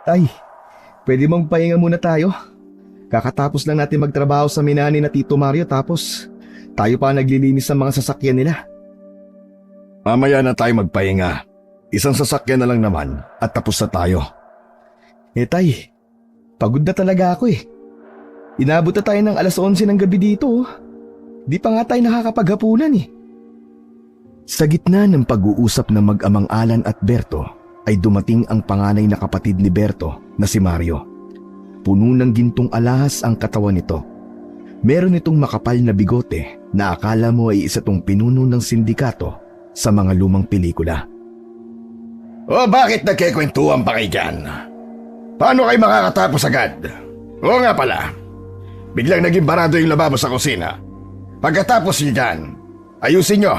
Tay, pwede bang pahinga muna tayo? Kakatapos lang natin magtrabaho sa minani na Tito Mario tapos tayo pa naglilinis ng mga sasakyan nila. Mamaya na tayo magpahinga. Isang sasakyan na lang naman at tapos na tayo. Tay, pagod na talaga ako eh. Inabot na tayo ng alas 11 ng gabi dito. Di pa nga tayo nakakapaghapunan eh. Sa gitna ng pag-uusap ng mag-amang Alan at Berto ay dumating ang panganay na kapatid ni Berto na si Mario. Puno ng gintong alahas ang katawan nito. Meron itong makapal na bigote na akala mo ay isa tong pinuno ng sindikato sa mga lumang pelikula. O bakit nagkikwentuhan pa kayo dyan? Paano kayo makakatapos agad? Oo nga pala, biglang naging barado yung lababo sa kusina. Pagkatapos nyo dyan, ayusin nyo.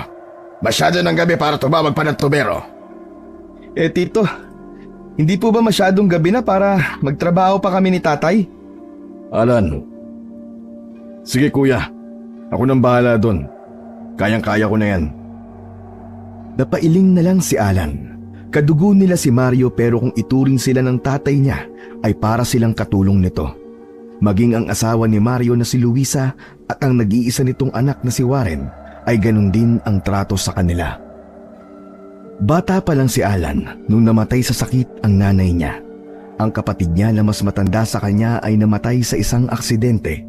Masyado ng gabi para tumawag pa ng tubero. Tito, hindi po ba masyadong gabi na para magtrabaho pa kami ni tatay? Alan. Sige kuya, ako nang bahala doon. Kayang-kaya ko na yan. Napailing na lang si Alan. Kadugo nila si Mario pero kung ituring sila ng tatay niya ay para silang katulong nito. Maging ang asawa ni Mario na si Luisa at ang nag-iisa nitong anak na si Warren ay ganun din ang trato sa kanila. Bata pa lang si Alan nung namatay sa sakit ang nanay niya. Ang kapatid niya na mas matanda sa kanya ay namatay sa isang aksidente.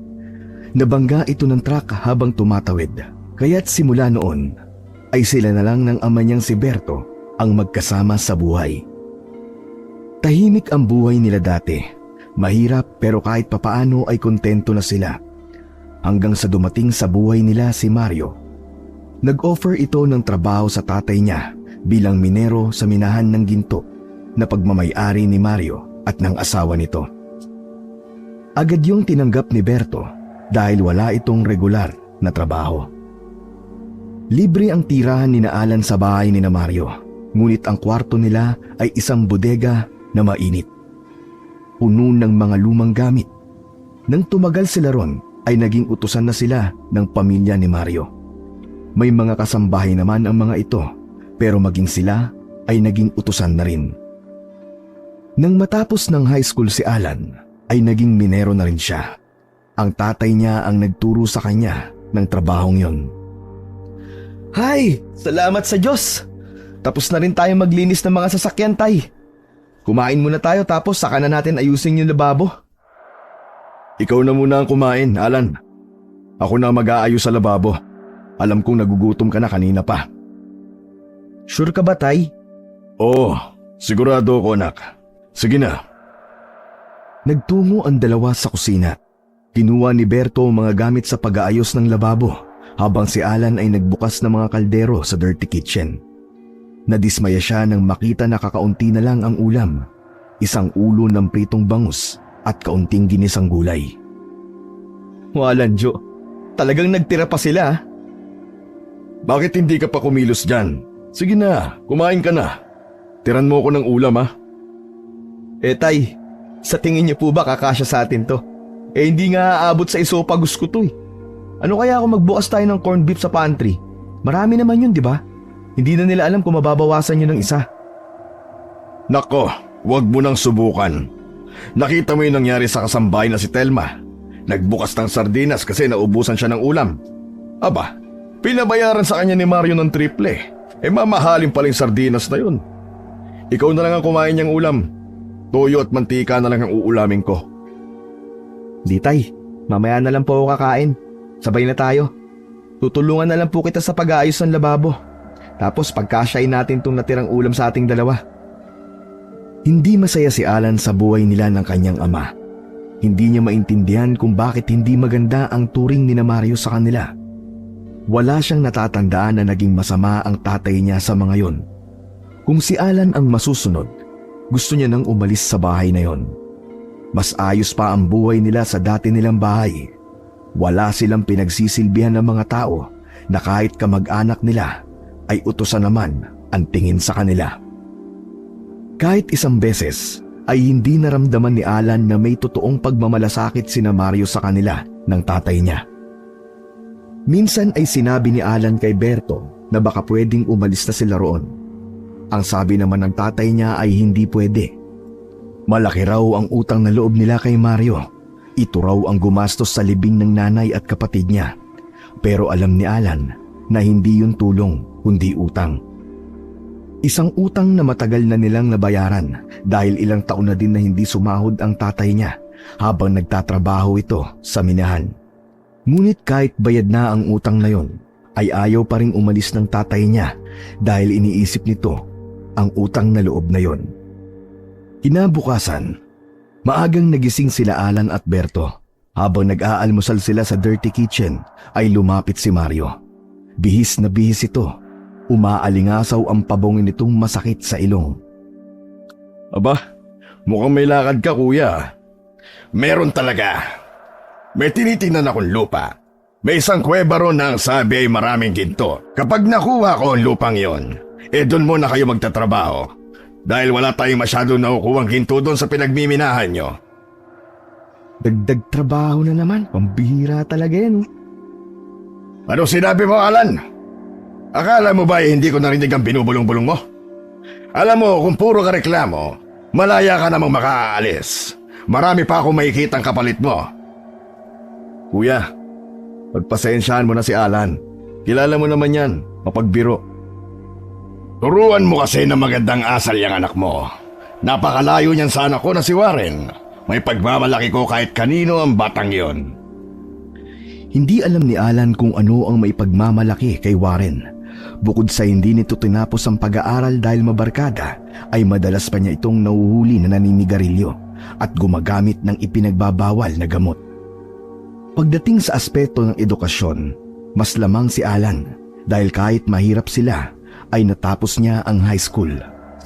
Nabangga ito ng truck habang tumatawid. Kaya't simula noon ay sila na lang ng ama niyang si Berto ang magkasama sa buhay. Tahimik ang buhay nila dati. Mahirap pero kahit papaano ay kontento na sila. Hanggang sa dumating sa buhay nila si Mario. Nag-offer ito ng trabaho sa tatay niya bilang minero sa minahan ng ginto na pagmamay-ari ni Mario at ng asawa nito. Agad yung tinanggap ni Berto dahil wala itong regular na trabaho. Libre ang tirahan ni Alan sa bahay ni Mario, ngunit ang kwarto nila ay isang bodega na mainit. Puno ng mga lumang gamit. Nang tumagal sila ron ay naging utusan na sila ng pamilya ni Mario. May mga kasambahay naman ang mga ito, pero maging sila ay naging utusan na rin. Nang matapos ng high school si Alan, ay naging minero na rin siya. Ang tatay niya ang nagturo sa kanya ng trabahong yon. Hay! Salamat sa Diyos! Tapos na rin tayo maglinis ng mga sasakyan, tay. Kumain muna tayo tapos saka na natin ayusin yung lababo. Ikaw na muna ang kumain, Alan. Ako na mag-aayos sa lababo. Alam kong nagugutom ka na kanina pa. Sure ka ba, tay? Oo, sigurado ako anak. Sige na. Nagtungo ang dalawa sa kusina. Kinuha ni Berto ang mga gamit sa pag-aayos ng lababo habang si Alan ay nagbukas ng mga kaldero sa dirty kitchen. Nadismaya siya nang makita na kakaunti na lang ang ulam. Isang ulo ng pritong bangus at kaunting ginisang gulay. Walang Jo, talagang nagtira pa sila. Bakit hindi ka pa kumilos dyan? Sige na, kumain ka na. Tiran mo ko ng ulam ha. Tay, sa tingin niyo po ba kakasya sa atin to? Hindi nga aabot sa esophagus ko to eh. Ano kaya kung magbukas tayo ng corned beef sa pantry? Marami naman yun, di ba? Hindi na nila alam kung mababawasan yun ng isa. Nako, wag mo nang subukan. Nakita mo yung nangyari sa kasambahay na si Telma. Nagbukas ng sardinas kasi naubusan siya ng ulam. Aba, pinabayaran sa kanya ni Mario ng triple. Mamahalin pala yung sardinas na yun. Ikaw na lang ang kumain niyang ulam. Toyo at mantika na lang ang uulamin ko. Di tay, mamaya na lang po ako kakain. Sabay na tayo. Tutulungan na lang po kita sa pag-aayos ng lababo. Tapos pagkasyain natin itong natirang ulam sa ating dalawa. Hindi masaya si Alan sa buhay nila ng kanyang ama. Hindi niya maintindihan kung bakit hindi maganda ang turing ni Mario sa kanila. Wala siyang natatandaan na naging masama ang tatay niya sa mga yon. Kung si Alan ang masusunod, gusto niya nang umalis sa bahay na yon. Mas ayos pa ang buhay nila sa dati nilang bahay. Wala silang pinagsisilbihan ng mga tao na kahit kamag-anak nila ay utusan naman ang tingin sa kanila. Kahit isang beses ay hindi naramdaman ni Alan na may totoong pagmamalasakit sina Mario sa kanila ng tatay niya. Minsan ay sinabi ni Alan kay Berto na baka pwedeng umalis na sila roon. Ang sabi naman ng tatay niya ay hindi pwede. Malaki raw ang utang na loob nila kay Mario. Ito raw ang gumastos sa libing ng nanay at kapatid niya. Pero alam ni Alan na hindi yun tulong kundi utang. Isang utang na matagal na nilang nabayaran dahil ilang taon na din na hindi sumahod ang tatay niya habang nagtatrabaho ito sa minahan. Ngunit kahit bayad na ang utang na yon, ay ayaw pa ring umalis ng tatay niya dahil iniisip nito ang utang na loob na yon. Kinabukasan, maagang nagising sila Alan at Berto. Habang nag-aalmusal sila sa dirty kitchen, ay lumapit si Mario. Bihis na bihis ito. Umaalingasaw ang pabongin nitong masakit sa ilong. Aba, mukhang may lakad ka kuya. Meron talaga. May tinitingnan akong lupa. May isang kuweba ron na ang sabi ay maraming ginto. Kapag nakuha ko ang lupang yon, doon muna kayo magtatrabaho. Dahil wala tayong masyadong nakukuhang ginto doon sa pinagmiminahan nyo. Dagdag trabaho na naman, pambihira talaga yan. Ano sinabi mo, Alan? Akala mo ba hindi ko narinig ang binubulong-bulong mo? Alam mo, kung puro ka reklamo, malaya ka namang makaalis. Marami pa akong makikitang kapalit mo. Kuya, pagpasensyahan mo na si Alan. Kilala mo naman yan, mapagbiro. Turuan mo kasi ng magandang asal yung anak mo. Napakalayo niyan sa anak ko na si Warren. May pagmamalaki ko kahit kanino ang batang yon. Hindi alam ni Alan kung ano ang may pagmamalaki kay Warren. Bukod sa hindi nito tinapos ang pag-aaral dahil mabarkada, ay madalas pa niya itong nahuhuli na naninigarilyo at gumagamit ng ipinagbabawal na gamot. Pagdating sa aspeto ng edukasyon, mas lamang si Alan dahil kahit mahirap sila, ay natapos niya ang high school.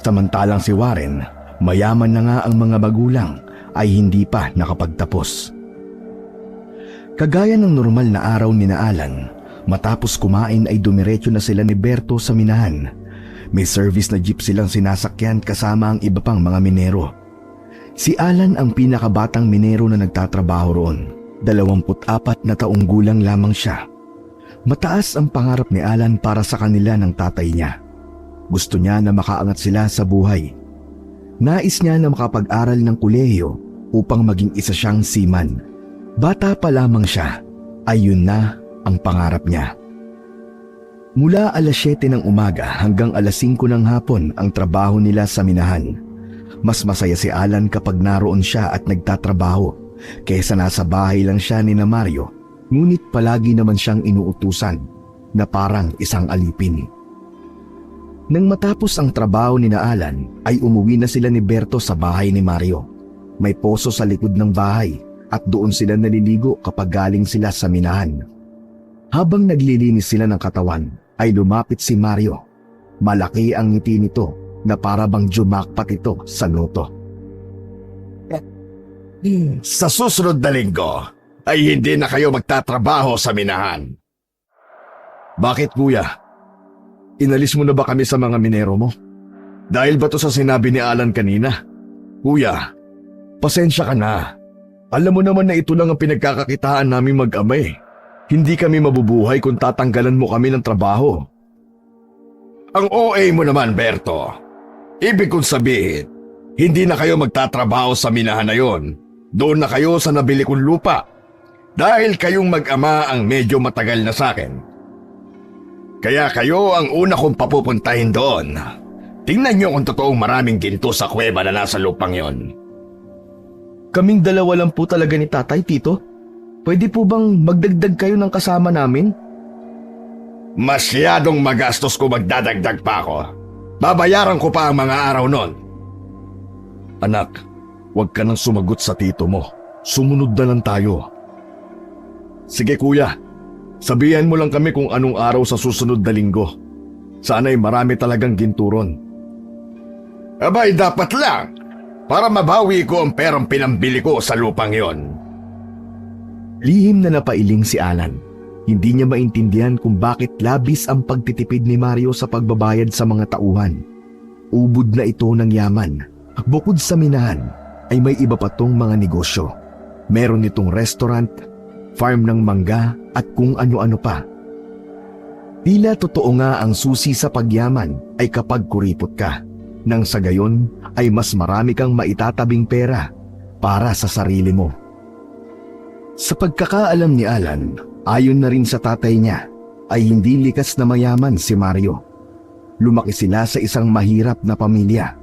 Samantalang si Warren, mayaman na nga ang mga magulang, ay hindi pa nakapagtapos. Kagaya ng normal na araw ni Alan, matapos kumain ay dumiretso na sila ni Berto sa minahan. May service na jeep silang sinasakyan kasama ang iba pang mga minero. Si Alan ang pinakabatang minero na nagtatrabaho roon. 24 na taong gulang lamang siya. Mataas ang pangarap ni Alan para sa kanila ng tatay niya. Gusto niya na makaangat sila sa buhay. Nais niya na makapag-aral ng kolehiyo upang maging isa siyang seaman. Bata pa lamang siya, ay yun na ang pangarap niya. Mula alas 7 ng umaga hanggang alas 5 ng hapon ang trabaho nila sa minahan. Mas masaya si Alan kapag naroon siya at nagtatrabaho kaysa nasa bahay lang siya ni Mario, ngunit palagi naman siyang inuutusan na parang isang alipin. Nang matapos ang trabaho ni Alan, ay umuwi na sila ni Berto sa bahay ni Mario. May poso sa likod ng bahay at doon sila naliligo kapag galing sila sa minahan. Habang naglilinis sila ng katawan, ay lumapit si Mario. Malaki ang ngiti nito na para bang jumakpat ito sa loto. Sa susunod na linggo, ay hindi na kayo magtatrabaho sa minahan. Bakit kuya? Inalis mo na ba kami sa mga minero mo? Dahil ba to sa sinabi ni Alan kanina? Kuya, pasensya ka na. Alam mo naman na ito lang ang pinagkakakitaan namin mag-ama eh. Hindi kami mabubuhay kung tatanggalan mo kami ng trabaho. Ang OA mo naman, Berto. Ibig kong sabihin, hindi na kayo magtatrabaho sa minahan na yon. Doon na kayo sa nabili kong lupa. Dahil kayong mag-ama ang medyo matagal na sa akin. Kaya kayo ang una kong papupuntahin doon. Tingnan niyo kung totoong maraming ginto sa kuweba na nasa lupang yon. Kaming dalawa lang po talaga ni tatay, tito. Pwede po bang magdagdag kayo ng kasama namin? Masyadong magastos ko magdadagdag pa ako. Babayaran ko pa ang mga araw nun. Anak, huwag ka nang sumagot sa tito mo. Sumunod na lang tayo. Sige kuya, sabihan mo lang kami kung anong araw sa susunod na linggo. Sana'y marami talagang ginturon. Abay, dapat lang. Para mabawi ko ang perang pinambili ko sa lupang yon. Lihim na napailing si Alan. Hindi niya maintindihan kung bakit labis ang pagtitipid ni Mario sa pagbabayad sa mga tauhan. Ubod na ito ng yaman. Bukod sa minahan, ay may iba pa tong mga negosyo. Meron itong restaurant, farm ng mangga at kung ano-ano pa. Tila totoo nga ang susi sa pagyaman ay kapag kuripot ka. nang sa gayon ay mas marami kang maitatabing pera para sa sarili mo. Sa pagkakaalam ni Alan, ayon na rin sa tatay niya, ay hindi likas na mayaman si Mario. Lumaki sila sa isang mahirap na pamilya.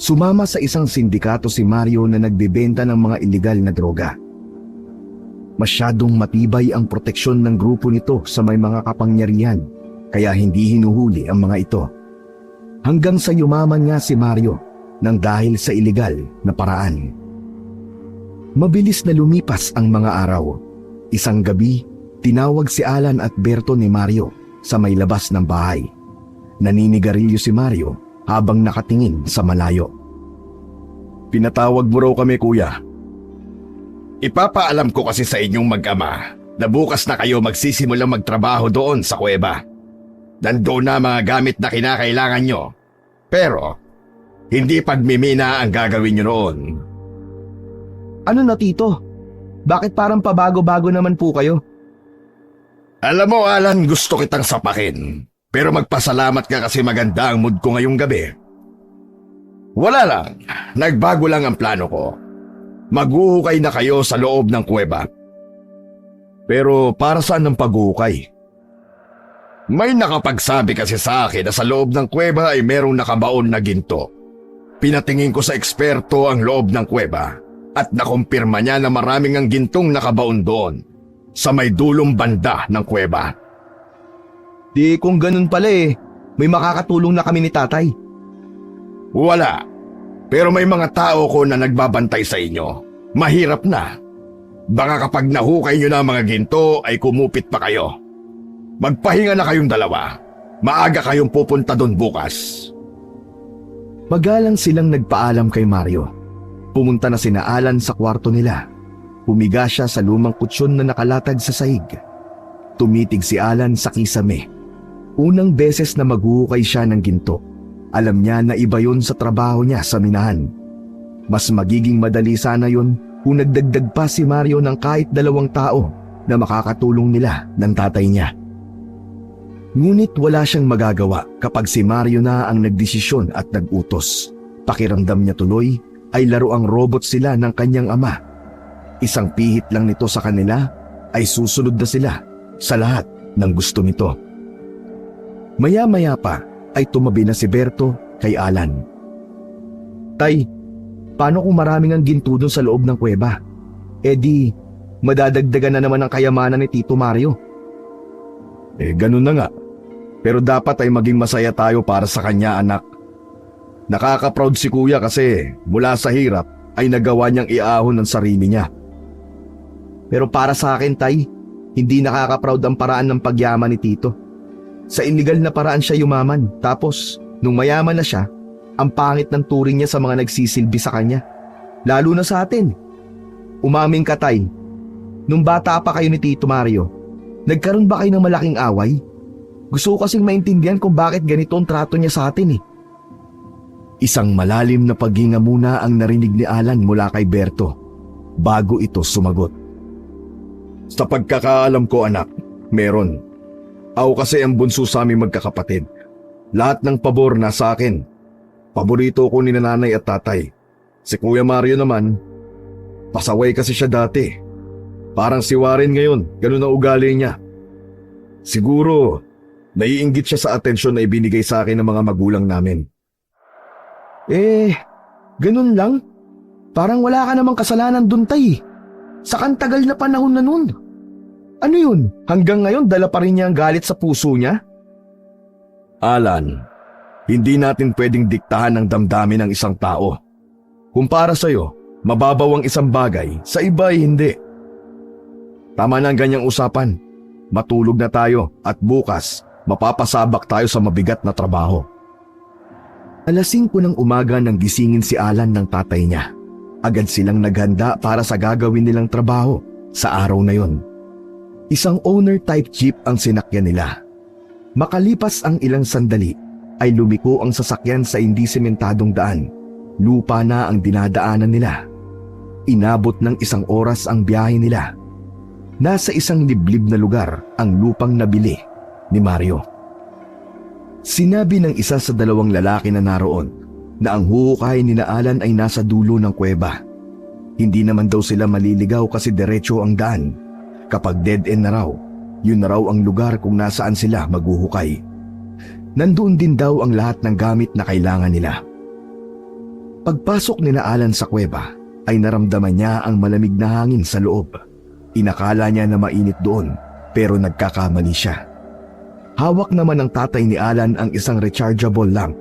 Sumama sa isang sindikato si Mario na nagbebenta ng mga ilegal na droga. Masyadong matibay ang proteksyon ng grupo nito sa may mga kapangyarihan, kaya hindi hinuhuli ang mga ito. Hanggang sa yumaman nga si Mario nang dahil sa ilegal na paraan. Mabilis na lumipas ang mga araw. Isang gabi, tinawag si Alan at Berto ni Mario sa may labas ng bahay. Naninigarilyo si Mario habang nakatingin sa malayo. Pinatawag mo raw kami, kuya. Ipapaalam ko kasi sa inyong mag-ama na bukas na kayo magsisimulang magtrabaho doon sa kuweba. Nandoon na mga gamit na kinakailangan nyo. Pero, hindi pagmimina ang gagawin nyo noon. Ano na, Tito? Bakit parang pabago-bago naman po kayo? Alam mo, Alan, gusto kitang sapakin. Pero magpasalamat ka kasi maganda ang mood ko ngayong gabi. Wala lang, nagbago lang ang plano ko. Maghuhukay na kayo sa loob ng kuweba. Pero para saan ang paghuhukay? May nakapagsabi kasi sa akin na sa loob ng kuweba ay merong nakabaon na ginto. Pinatingin ko sa eksperto ang loob ng kuweba at nakumpirma niya na maraming ang gintong nakabaon doon sa may dulong banda ng kuweba. Di kung ganun pala may makakatulong na kami ni tatay. Wala. Pero may mga tao ko na nagbabantay sa inyo. Mahirap na. Baka kapag nahukay nyo na ang mga ginto ay kumupit pa kayo. Magpahinga na kayong dalawa. Maaga kayong pupunta doon bukas. Magalang silang nagpaalam kay Mario. Pumunta na sina Alan sa kwarto nila. Humiga siya sa lumang kutsyon na nakalatag sa sahig. Tumitig si Alan sa kisame. Unang beses na maghuhukay siya ng ginto. Alam niya na iba yun sa trabaho niya sa minahan. Mas magiging madali sana yun kung nagdagdag pa si Mario ng kahit 2 tao na makakatulong nila ng tatay niya. Ngunit wala siyang magagawa kapag si Mario na ang nagdesisyon at nagutos. Pakiramdam niya tuloy ay laruang robot sila ng kanyang ama. Isang pihit lang nito sa kanila ay susunod na sila sa lahat ng gusto nito. Maya-maya pa ay tumabi na si Berto kay Alan. Tay, paano kung maraming ang ginto doon sa loob ng kuweba? Eh di, madadagdagan na naman ang kayamanan ni Tito Mario. Ganun na nga. Pero dapat ay maging masaya tayo para sa kanya, anak. Nakaka-proud si kuya kasi mula sa hirap ay nagawa niyang iahon ng sarili niya. Pero para sa akin, Tay, hindi nakaka-proud ang paraan ng pagyaman ni Tito. Sa illegal na paraan siya yumaman, tapos nung mayaman na siya, ang pangit ng turing niya sa mga nagsisilbi sa kanya. Lalo na sa atin. Umamin ka, Tay. Nung bata pa kayo ni Tito Mario, nagkaroon ba kayo ng malaking away? Gusto ko kasing maintindihan kung bakit ganito ang trato niya sa atin . Isang malalim na paghinga muna ang narinig ni Alan mula kay Berto bago ito sumagot. Sa pagkakaalam ko, anak, meron. Ako kasi ang bunso sa aming magkakapatid. Lahat ng pabor na sa akin. Paborito ko ni nanay at tatay. Si Kuya Mario naman, pasaway kasi siya dati. Parang si Warren ngayon, ganun ang ugali niya. Siguro, naiinggit siya sa atensyon na ibinigay sa akin ng mga magulang namin. Ganun lang? Parang wala ka namang kasalanan dun, Tay. Sa kantagal na panahon na nun. Ano yun? Hanggang ngayon dala pa rin niya ang galit sa puso niya? Alan, hindi natin pwedeng diktahan ang damdamin ng isang tao. Kung para sa'yo, mababaw ang isang bagay, sa iba ay hindi. Tama na ang ganyang usapan. Matulog na tayo at bukas, mapapasabak tayo sa mabigat na trabaho. 5:00 ng umaga nang gisingin si Alan ng tatay niya. Agad silang naghanda para sa gagawin nilang trabaho sa araw na yon. Isang owner-type jeep ang sinakyan nila. Makalipas ang ilang sandali, ay lumiko ang sasakyan sa hindi sementadong daan. Lupa na ang dinadaanan nila. Inabot ng 1 oras ang biyahe nila. Nasa isang liblib na lugar ang lupang nabili ni Mario. Sinabi ng isa sa 2 lalaki na naroon na ang huhukayin ni Alan ay nasa dulo ng kuweba. Hindi naman daw sila maliligaw kasi diretso ang daan. Kapag dead end na raw, yun na raw ang lugar kung nasaan sila maghuhukay. Nandoon din daw ang lahat ng gamit na kailangan nila. Pagpasok ni Alan sa kuweba ay naramdaman niya ang malamig na hangin sa loob. Inakala niya na mainit doon pero nagkakamali siya. Hawak naman ng tatay ni Alan ang isang rechargeable lamp.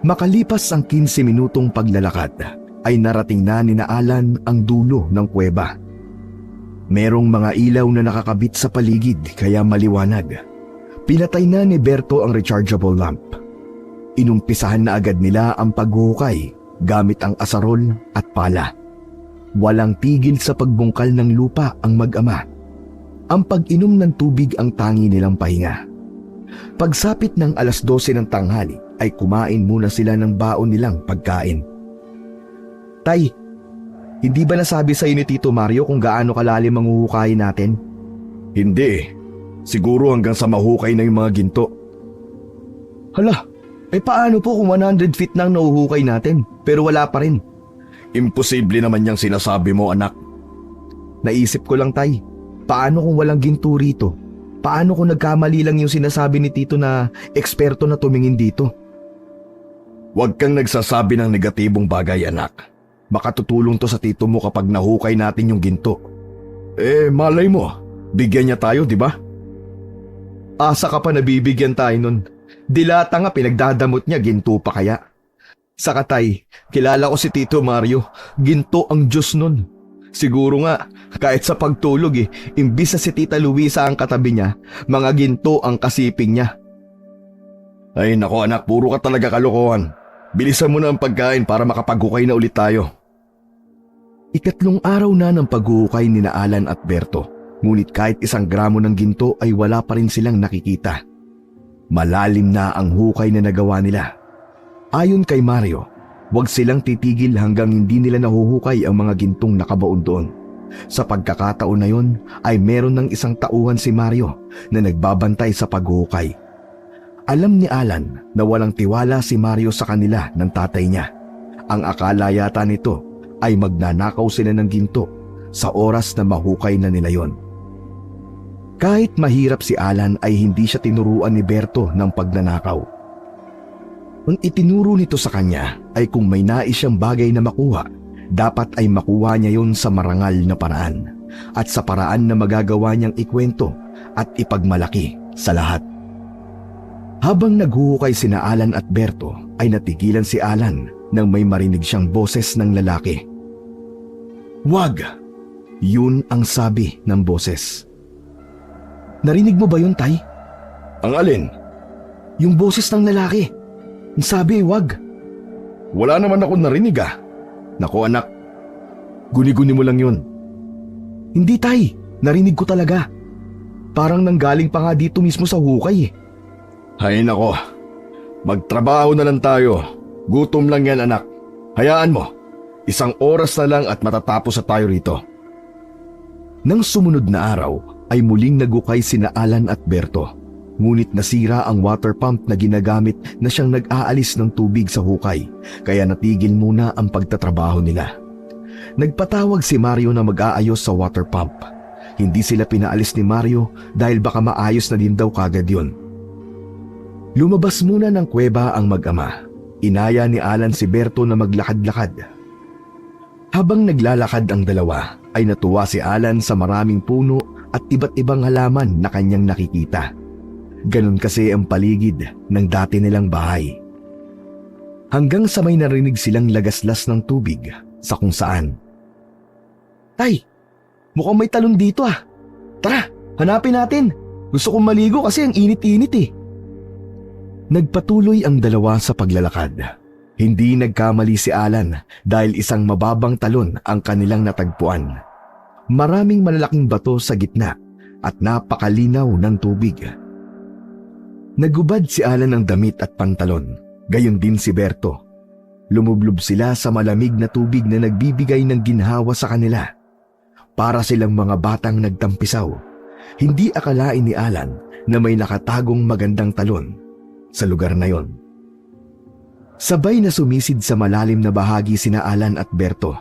Makalipas ang 15 minutong paglalakad ay narating na ni Alan ang dulo ng kuweba. Merong mga ilaw na nakakabit sa paligid kaya maliwanag. Pinatay na ni Berto ang rechargeable lamp. Inumpisahan na agad nila ang paghuhukay gamit ang asarol at pala. Walang tigil sa pagbungkal ng lupa ang mag-ama. Ang pag-inom ng tubig ang tangi nilang pahinga. Pagsapit ng 12:00 ng tanghali ay kumain muna sila ng baon nilang pagkain. Tay, hindi ba nasabi sa ni Tito Mario kung gaano kalalim ang huhukayin natin? Hindi. Siguro hanggang sa mahukay na yung mga ginto. Hala, paano po kung 100 feet na ang nahuhukay natin pero wala pa rin? Imposible naman yung sinasabi mo, anak. Naisip ko lang, Tay. Paano kung walang ginto rito? Paano kung nagkamali lang yung sinasabi ni Tito na eksperto na tumingin dito? Huwag kang nagsasabi ng negatibong bagay, anak. Makatutulong to sa tito mo kapag nahukay natin yung ginto. Malay mo, bigyan niya tayo, di ba? Asa ka pa nabibigyan tayo nun? Dilata nga pinagdadamot niya, ginto pa kaya? Saka Tay, kilala ko si Tito Mario, ginto ang Diyos nun. Siguro nga, kahit sa pagtulog imbis na si Tita Luisa ang katabi niya, mga ginto ang kasiping niya. Ay nako anak, puro ka talaga kalokohan. Bilisan mo na ang pagkain para makapaghukay na ulit tayo. Ikatlong araw na ng paghuhukay ni Alan at Berto, ngunit kahit 1 gramo ng ginto ay wala pa rin silang nakikita. Malalim na ang hukay na nagawa nila. Ayon kay Mario, huwag silang titigil hanggang hindi nila nahuhukay ang mga gintong nakabaon doon. Sa pagkakataon na yon ay meron ng isang tauhan si Mario na nagbabantay sa paghuhukay. Alam ni Alan na walang tiwala si Mario sa kanila ng tatay niya. Ang akala yata nito ay magnanakaw sila ng ginto sa oras na mahukay na nila yon. Kahit mahirap si Alan ay hindi siya tinuruan ni Berto ng pagnanakaw. Ang itinuro nito sa kanya ay kung may nais siyang bagay na makuha, dapat ay makuha niya yon sa marangal na paraan at sa paraan na magagawa niyang ikwento at ipagmalaki sa lahat. Habang naghuhukay sina Alan at Berto ay natigilan si Alan nang may marinig siyang boses ng lalaki. "Wag!" Yun ang sabi ng boses. Narinig mo ba yun, Tay? Ang alin? Yung boses ng lalaki. Ang sabi, wag. Wala naman ako narinig ah. Naku anak, guni-guni mo lang yun. Hindi Tay, narinig ko talaga. Parang nanggaling pa nga dito mismo sa hukay eh. Hay nako, magtrabaho na lang tayo. Gutom lang yan anak. Hayaan mo, 1 oras na lang at matatapos na tayo rito. Nang sumunod na araw ay muling nagukay sina Alan at Berto. Ngunit nasira ang water pump na ginagamit na siyang nag-aalis ng tubig sa hukay, kaya natigil muna ang pagtatrabaho nila. Nagpatawag si Mario na mag-aayos sa water pump. Hindi sila pinaalis ni Mario dahil baka maayos na din daw kagad yun. Lumabas muna ng kuweba ang mag-ama. Inaya ni Alan si Berto na maglakad-lakad. Habang naglalakad ang dalawa, ay natuwa si Alan sa maraming puno at iba't ibang halaman na kanyang nakikita. Ganon kasi ang paligid ng dati nilang bahay. Hanggang sa may narinig silang lagaslas ng tubig sa kung saan. Tay, mukhang may talon dito ah. Tara, hanapin natin. Gusto kong maligo kasi ang init-init eh. Nagpatuloy ang dalawa sa paglalakad. Hindi nagkamali si Alan dahil isang mababang talon ang kanilang natagpuan. Maraming malalaking bato sa gitna at napakalinaw ng tubig. Nagubad si Alan ng damit at pantalon, gayon din si Berto. Lumublob sila sa malamig na tubig na nagbibigay ng ginhawa sa kanila. Para silang mga batang nagtampisaw. Hindi akalain ni Alan na may nakatagong magandang talon sa lugar na yon. Sabay na sumisid sa malalim na bahagi sina Alan at Berto.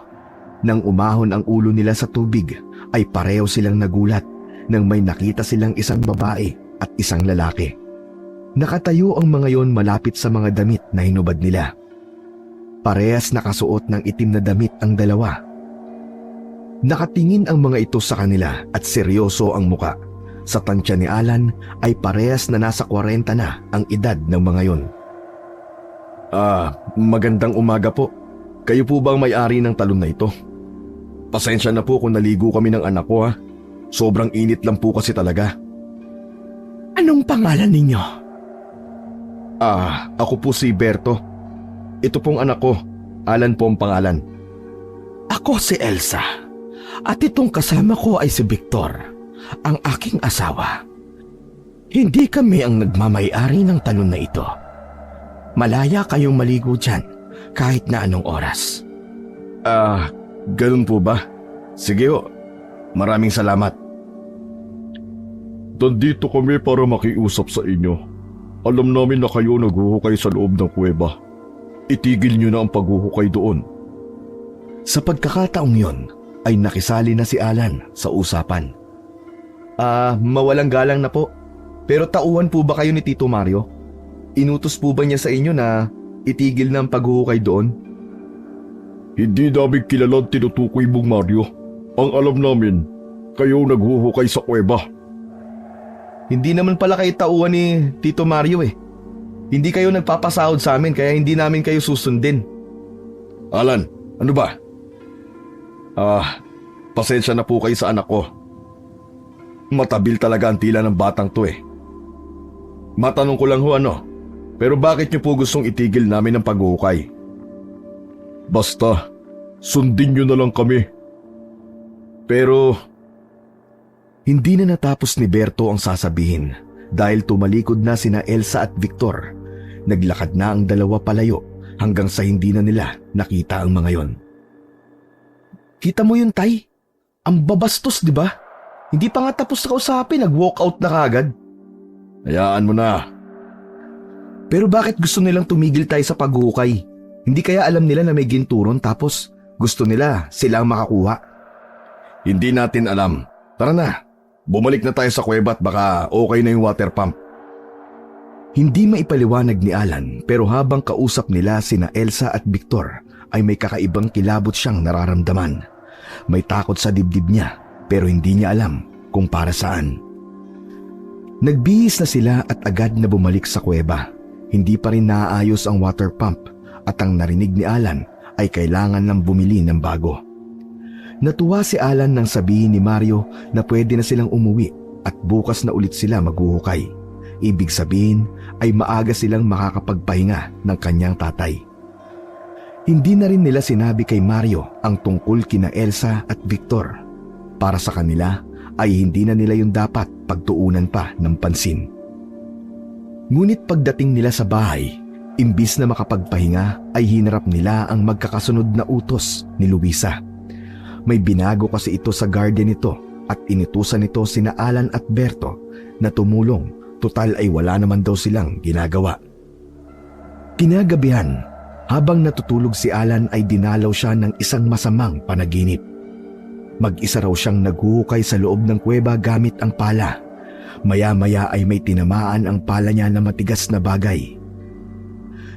Nang umahon ang ulo nila sa tubig, ay pareho silang nagulat nang may nakita silang isang babae at isang lalaki. Nakatayo ang mga yon malapit sa mga damit na hinubad nila. Parehas nakasuot ng itim na damit ang dalawa. Nakatingin ang mga ito sa kanila at seryoso ang muka. Sa tansya ni Alan ay parehas na nasa 40 na ang edad ng mga yon. Magandang umaga po. Kayo po ba ang may-ari ng talon na ito? Pasensya na po kung naligo kami ng anak ko ha. Sobrang init lang po kasi talaga. Anong pangalan ninyo? Ako po si Berto. Ito pong anak ko. Alan po ang pangalan. Ako si Elsa. At itong kasama ko ay si Victor, ang aking asawa. Hindi kami ang nagmamay-ari ng talon na ito. Malaya kayong maligo dyan kahit na anong oras. Ganun po ba? Sige ho. Maraming salamat. Nandito kami para makiusap sa inyo. Alam namin na kayo naghuhukay sa loob ng kuweba. Itigil niyo na ang paghuhukay doon. Sa pagkakataong yon, ay nakisali na si Alan sa usapan. Mawalang galang na po. Pero tauhan po ba kayo ni Tito Mario? Inutos po ba niya sa inyo na itigil na ang paghuhukay doon? Hindi namin kilala ang tinutukoy mong Mario. Ang alam namin, kayo naghuhukay sa kuweba. Hindi naman pala kayo tauhan ni Tito Mario eh. Hindi kayo nagpapasahod sa amin kaya hindi namin kayo susundin. Alan, ano ba? Pasensya na po kayo sa anak ko. Matabil talaga ang tila ng batang to eh. Matanong ko lang ho pero bakit niyo po gustong itigil namin ang paghuhukay? Basta, sundin niyo na lang kami. Pero hindi na natapos ni Berto ang sasabihin dahil tumalikod na sina Elsa at Victor. Naglakad na ang dalawa palayo hanggang sa hindi na nila nakita ang mga yon. Kita mo yun, Tay? Ang babastos, di ba? Hindi pa nga tapos na kausapin, nag-walk out na kagad. Hayaan mo na. Pero bakit gusto nilang tumigil tayo sa paghuhukay? Hindi kaya alam nila na may ginturon tapos gusto nila sila ang makakuha? Hindi natin alam. Tara na, bumalik na tayo sa kuweba at baka okay na yung water pump. Hindi maipaliwanag ni Alan pero habang kausap nila sina Elsa at Victor ay may kakaibang kilabot siyang nararamdaman. May takot sa dibdib niya pero hindi niya alam kung para saan. Nagbihis na sila at agad na bumalik sa kuweba. Hindi pa rin naaayos ang water pump at ang narinig ni Alan ay kailangan ng bumili ng bago. Natuwa si Alan nang sabihin ni Mario na pwede na silang umuwi at bukas na ulit sila maghuhukay. Ibig sabihin ay maaga silang makakapagpahinga ng kanyang tatay. Hindi na rin nila sinabi kay Mario ang tungkol kina Elsa at Victor. Para sa kanila ay hindi na nila yung dapat pagtuunan pa ng pansin. Ngunit pagdating nila sa bahay, imbis na makapagpahinga ay hinarap nila ang magkakasunod na utos ni Luisa. May binago kasi ito sa garden nito at inutusan nito sina Alan at Berto na tumulong, total ay wala naman daw silang ginagawa. Kinagabihan, habang natutulog si Alan ay dinalaw siya ng isang masamang panaginip. Mag-isa raw siyang naghuhukay sa loob ng kuweba gamit ang pala. Maya-maya ay may tinamaan ang pala niya na matigas na bagay.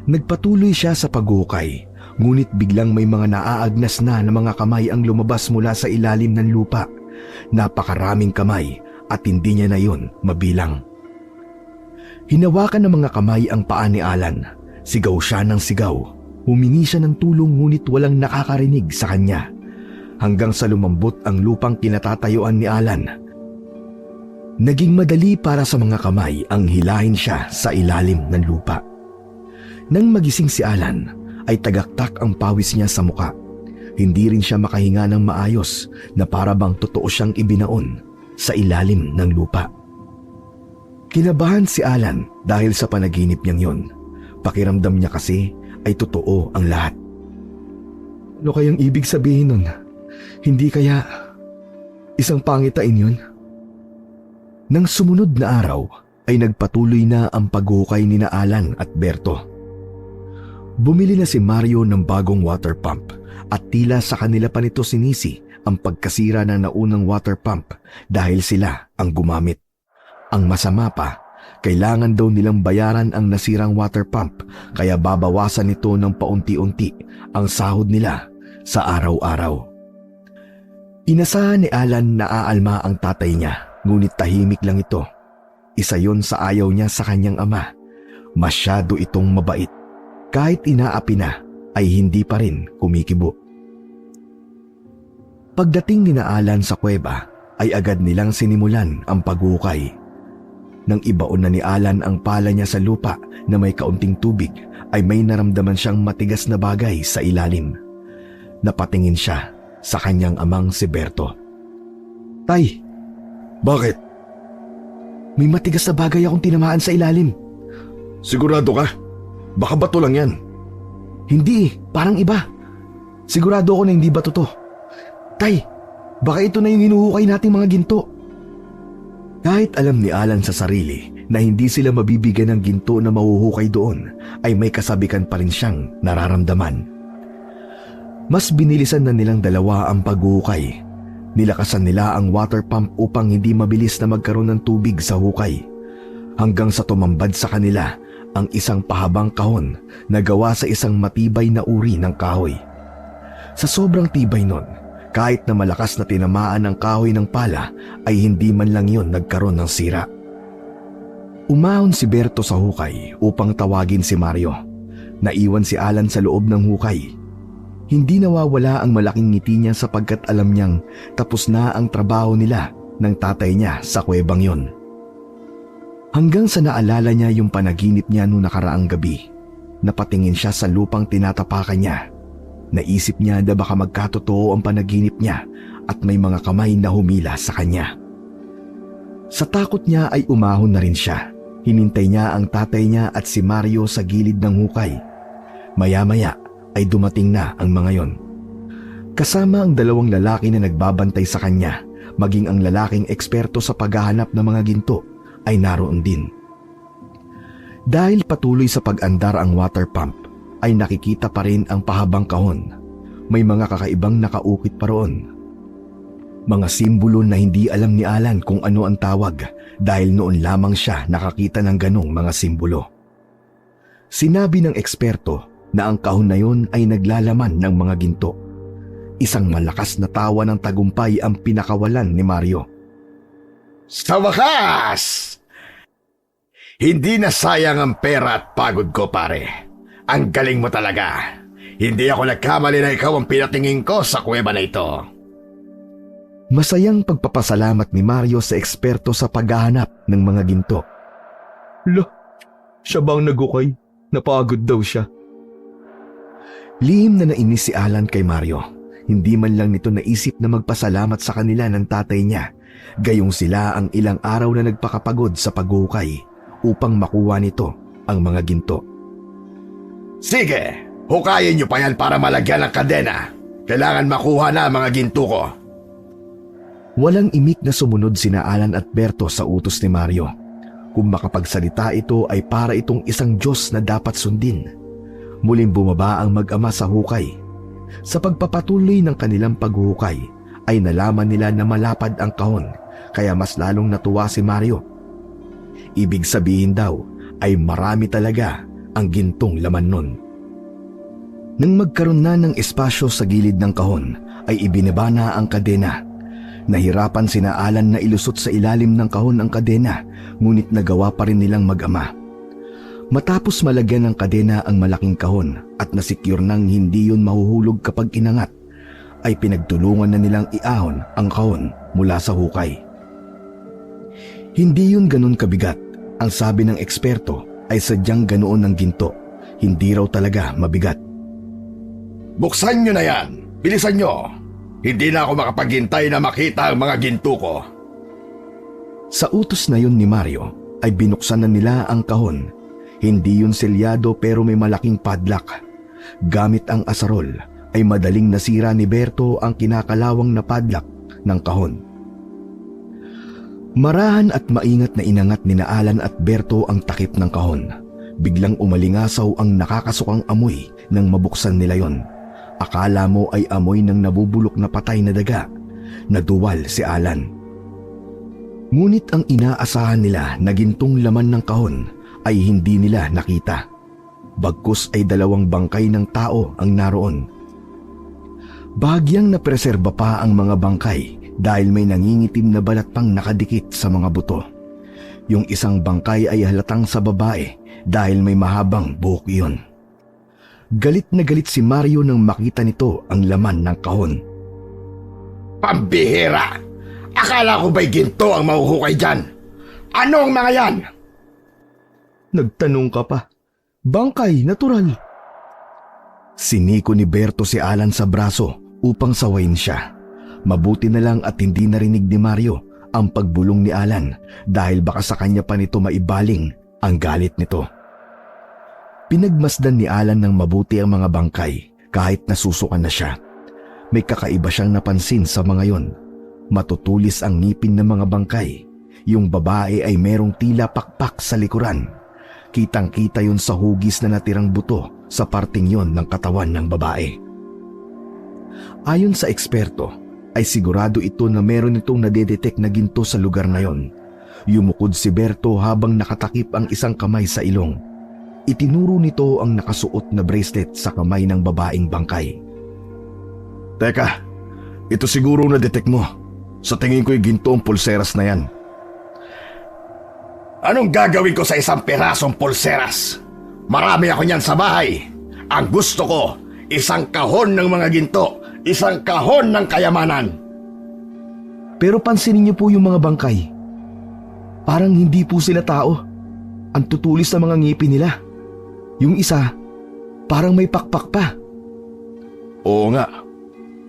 Nagpatuloy siya sa paghuhukay, ngunit biglang may mga naaagnas na mga kamay ang lumabas mula sa ilalim ng lupa. Napakaraming kamay at hindi niya na yun mabilang. Hinawakan ng mga kamay ang paa ni Alan. Sigaw siya ng sigaw. Humingi siya ng tulong ngunit walang nakakarinig sa kanya. Hanggang sa lumambot ang lupang kinatatayuan ni Alan. Naging madali para sa mga kamay ang hilahin siya sa ilalim ng lupa. Nang magising si Alan, ay tagaktak ang pawis niya sa muka. Hindi rin siya makahinga ng maayos na para bang totoo siyang ibinaon sa ilalim ng lupa. Kinabahan si Alan dahil sa panaginip niyang yon. Pakiramdam niya kasi ay totoo ang lahat. Ano kayang ibig sabihin nun? Hindi kaya isang pangitain yun? Nang sumunod na araw ay nagpatuloy na ang paghuhukay ni Alan at Berto. Bumili na si Mario ng bagong water pump at tila sa kanila pa nito sinisi ang pagkasira ng naunang water pump dahil sila ang gumamit. Ang masama pa, kailangan daw nilang bayaran ang nasirang water pump kaya babawasan nito ng paunti-unti ang sahod nila sa araw-araw. Inasahan ni Alan na aalma ang tatay niya, ngunit tahimik lang ito. Isa yon sa ayaw niya sa kanyang ama. Masyado itong mabait. Kahit inaapi na, ay hindi pa rin kumikibo. Pagdating ni Alan sa kuweba, ay agad nilang sinimulan ang paghukay. Nang ibaon na ni Alan ang pala niya sa lupa na may kaunting tubig, ay may naramdaman siyang matigas na bagay sa ilalim. Napatingin siya sa kanyang amang si Berto. "Tay, Bakit? may matigas na bagay akong tinamaan sa ilalim." Sigurado ka? Baka bato lang yan. "Hindi, parang iba. Sigurado ako na hindi bato to. Tay, baka ito na yung hinuhukay nating mga ginto." Kahit alam ni Alan sa sarili na hindi sila mabibigyan ng ginto na mahuhukay doon, ay may kasabikan pa rin siyang nararamdaman. Mas binilisan na nilang dalawa ang paghuhukay. Nilakasan nila ang water pump upang hindi mabilis na magkaroon ng tubig sa hukay. Hanggang sa tumambad sa kanila ang isang pahabang kahon na gawa sa isang matibay na uri ng kahoy. Sa sobrang tibay nun, kahit na malakas na tinamaan ng kahoy ng pala, ay hindi man lang yun nagkaroon ng sira. Umahon si Berto sa hukay upang tawagin si Mario. Naiwan si Alan sa loob ng hukay. Hindi nawawala ang malaking ngiti niya sapagkat alam niyang tapos na ang trabaho nila ng tatay niya sa kuwebang yon. Hanggang sa naalala niya yung panaginip niya noong nakaraang gabi. Napatingin siya sa lupang tinatapakan niya. Naisip niya na baka magkatotoo ang panaginip niya at may mga kamay na humila sa kanya. Sa takot niya ay umahon na rin siya. Hinintay niya ang tatay niya at si Mario sa gilid ng hukay. Maya-maya ay dumating na ang mga yon. Kasama ang dalawang lalaki na nagbabantay sa kanya, maging ang lalaking eksperto sa paghahanap ng mga ginto ay naroon din. Dahil patuloy sa pag-andar ang water pump, ay nakikita pa rin ang pahabang kahon. May mga kakaibang nakaukit pa roon. Mga simbolo na hindi alam ni Alan kung ano ang tawag dahil noon lamang siya nakakita ng ganong mga simbolo. Sinabi ng eksperto na ang kahon na yon ay naglalaman ng mga ginto. Isang malakas na tawa ng tagumpay ang pinakawalan ni Mario. Sa wakas! Hindi na sayang ang pera at pagod ko, pare. Ang galing mo talaga. Hindi ako nagkamali na ikaw ang pinatingin ko sa kuweba na ito. Masayang pagpapasalamat ni Mario sa eksperto sa paghahanap ng mga ginto. Siya ba ang nagukay? Napagod daw siya. Lihim na nainis si Alan kay Mario. Hindi man lang nito naisip na magpasalamat sa kanila ng tatay niya. Gayong sila ang ilang araw na nagpakapagod sa paghukay upang makuha nito ang mga ginto. Sige, hukayin niyo pa yan para malagyan ng kadena. Kailangan makuha na ang mga ginto ko. Walang imik na sumunod sina Alan at Berto sa utos ni Mario. Kung makapagsalita ito ay para itong isang Diyos na dapat sundin. Muling bumaba ang mag-ama sa hukay. Sa pagpapatuloy ng kanilang paghuhukay ay nalaman nila na malapad ang kahon, kaya mas lalong natuwa si Mario. Ibig sabihin daw ay marami talaga ang gintong laman nun. Nang magkaroon na ng espasyo sa gilid ng kahon ay ibinaba na ang kadena. Nahirapan sina Alan na ilusot sa ilalim ng kahon ang kadena, ngunit nagawa pa rin nilang mag-ama. Matapos malagyan ng kadena ang malaking kahon at nasekyur nang hindi yun mahuhulog kapag inangat, ay pinagtulungan na nilang iahon ang kahon mula sa hukay. Hindi yun ganun kabigat. Ang sabi ng eksperto ay sadyang ganoon ng ginto. Hindi raw talaga mabigat. Buksan niyo na yan. Bilisan niyo. Hindi na ako makapaghintay na makita ang mga ginto ko. Sa utos na yun ni Mario ay binuksan na nila ang kahon. Hindi yun selyado pero may malaking padlock. Gamit ang asarol ay madaling nasira ni Berto ang kinakalawang na padlock ng kahon. Marahan at maingat na inangat ni Alan at Berto ang takip ng kahon. Biglang umalingasaw ang nakakasukang amoy nang mabuksan nila yon. Akala mo ay amoy ng nabubulok na patay na daga. Naduwal si Alan. Ngunit ang inaasahan nila na gintong laman ng kahon ay hindi nila nakita. Bagkus ay 2 bangkay ng tao ang naroon. Bahagyang napreserba pa ang mga bangkay dahil may nangingitim na balat pang nakadikit sa mga buto. Yung isang bangkay ay halatang sa babae dahil may mahabang buhok iyon. Galit na galit si Mario nang makita nito ang laman ng kahon. Pambihira! Akala ko ba'y ginto ang mahuhukay dyan? Ano ang mga yan? Nagtanong ka pa. Bangkay, natural. Siniko ni Berto si Alan sa braso upang sawayin siya. Mabuti na lang at hindi narinig ni Mario ang pagbulong ni Alan dahil baka sa kanya pa nito maibaling ang galit nito. Pinagmasdan ni Alan ng mabuti ang mga bangkay kahit nasusukan na siya. May kakaiba siyang napansin sa mga yon. Matutulis ang ngipin ng mga bangkay. Yung babae ay merong tila pakpak sa likuran. Kitang-kita yun sa hugis na natirang buto sa parting yon ng katawan ng babae. Ayon sa eksperto, ay sigurado ito na meron itong nadedetect na ginto sa lugar na yon. Yumukod si Berto habang nakatakip ang isang kamay sa ilong. Itinuro nito ang nakasuot na bracelet sa kamay ng babaeng bangkay. Teka, ito siguro na-detect mo. Sa tingin ko'y ginto ang pulseras na yan. Anong gagawin ko sa isang pirasong pulseras? Marami ako niyan sa bahay. Ang gusto ko, isang kahon ng mga ginto, isang kahon ng kayamanan. Pero pansinin niyo po yung mga bangkay. Parang hindi po sila tao. Ang tutulis ng mga ngipin nila. Yung isa, parang may pakpak pa. Oo nga,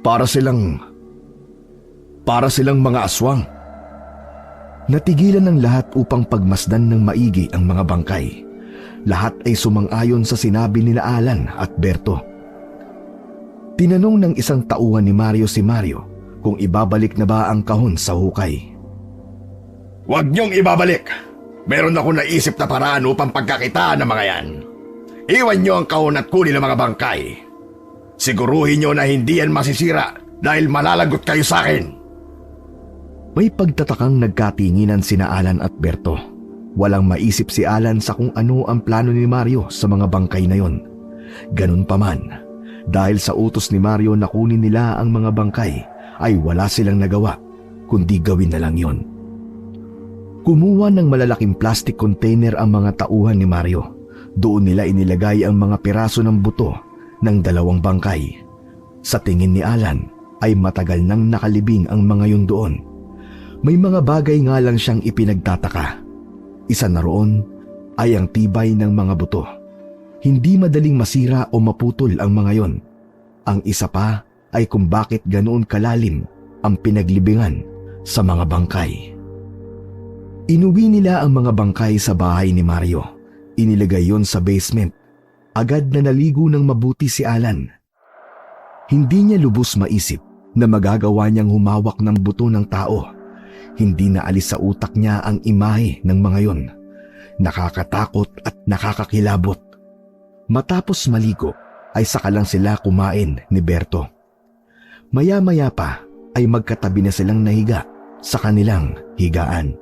para silang mga aswang. Natigilan ng lahat upang pagmasdan ng maigi ang mga bangkay. Lahat ay sumang-ayon sa sinabi nila Alan at Berto. Tinanong ng isang tauhan ni Mario si Mario kung ibabalik na ba ang kahon sa hukay. Huwag niyong ibabalik. Meron ako naisip na paraan upang pagkakitaan ng mga yan. Iwan niyo ang kahon at kunin ang mga bangkay. Siguruhin niyo na hindi yan masisira dahil malalagot kayo sa akin. May pagtatakang nagkatinginan sina Alan at Berto. Walang maisip si Alan sa kung ano ang plano ni Mario sa mga bangkay na yon. Ganun pa man, dahil sa utos ni Mario na kunin nila ang mga bangkay, ay wala silang nagawa, kundi gawin na lang yon. Kumuha ng malalaking plastic container ang mga tauhan ni Mario. Doon nila inilagay ang mga piraso ng buto ng 2 bangkay. Sa tingin ni Alan, ay matagal nang nakalibing ang mga yun doon. May mga bagay nga lang siyang ipinagtataka. Isa na roon ay ang tibay ng mga buto. Hindi madaling masira o maputol ang mga yon. Ang isa pa ay kung bakit ganoon kalalim ang pinaglibingan sa mga bangkay. Inuwi nila ang mga bangkay sa bahay ni Mario. Inilagay yon sa basement. Agad na naligo ng mabuti si Alan. Hindi niya lubos maisip na magagawa niyang humawak ng buto ng tao. Hindi na alis sa utak niya ang imahe ng mga yon. Nakakatakot at nakakakilabot. Matapos maligo ay saka lang sila kumain ni Berto. Maya-maya pa ay magkatabi na silang nahiga sa kanilang higaan.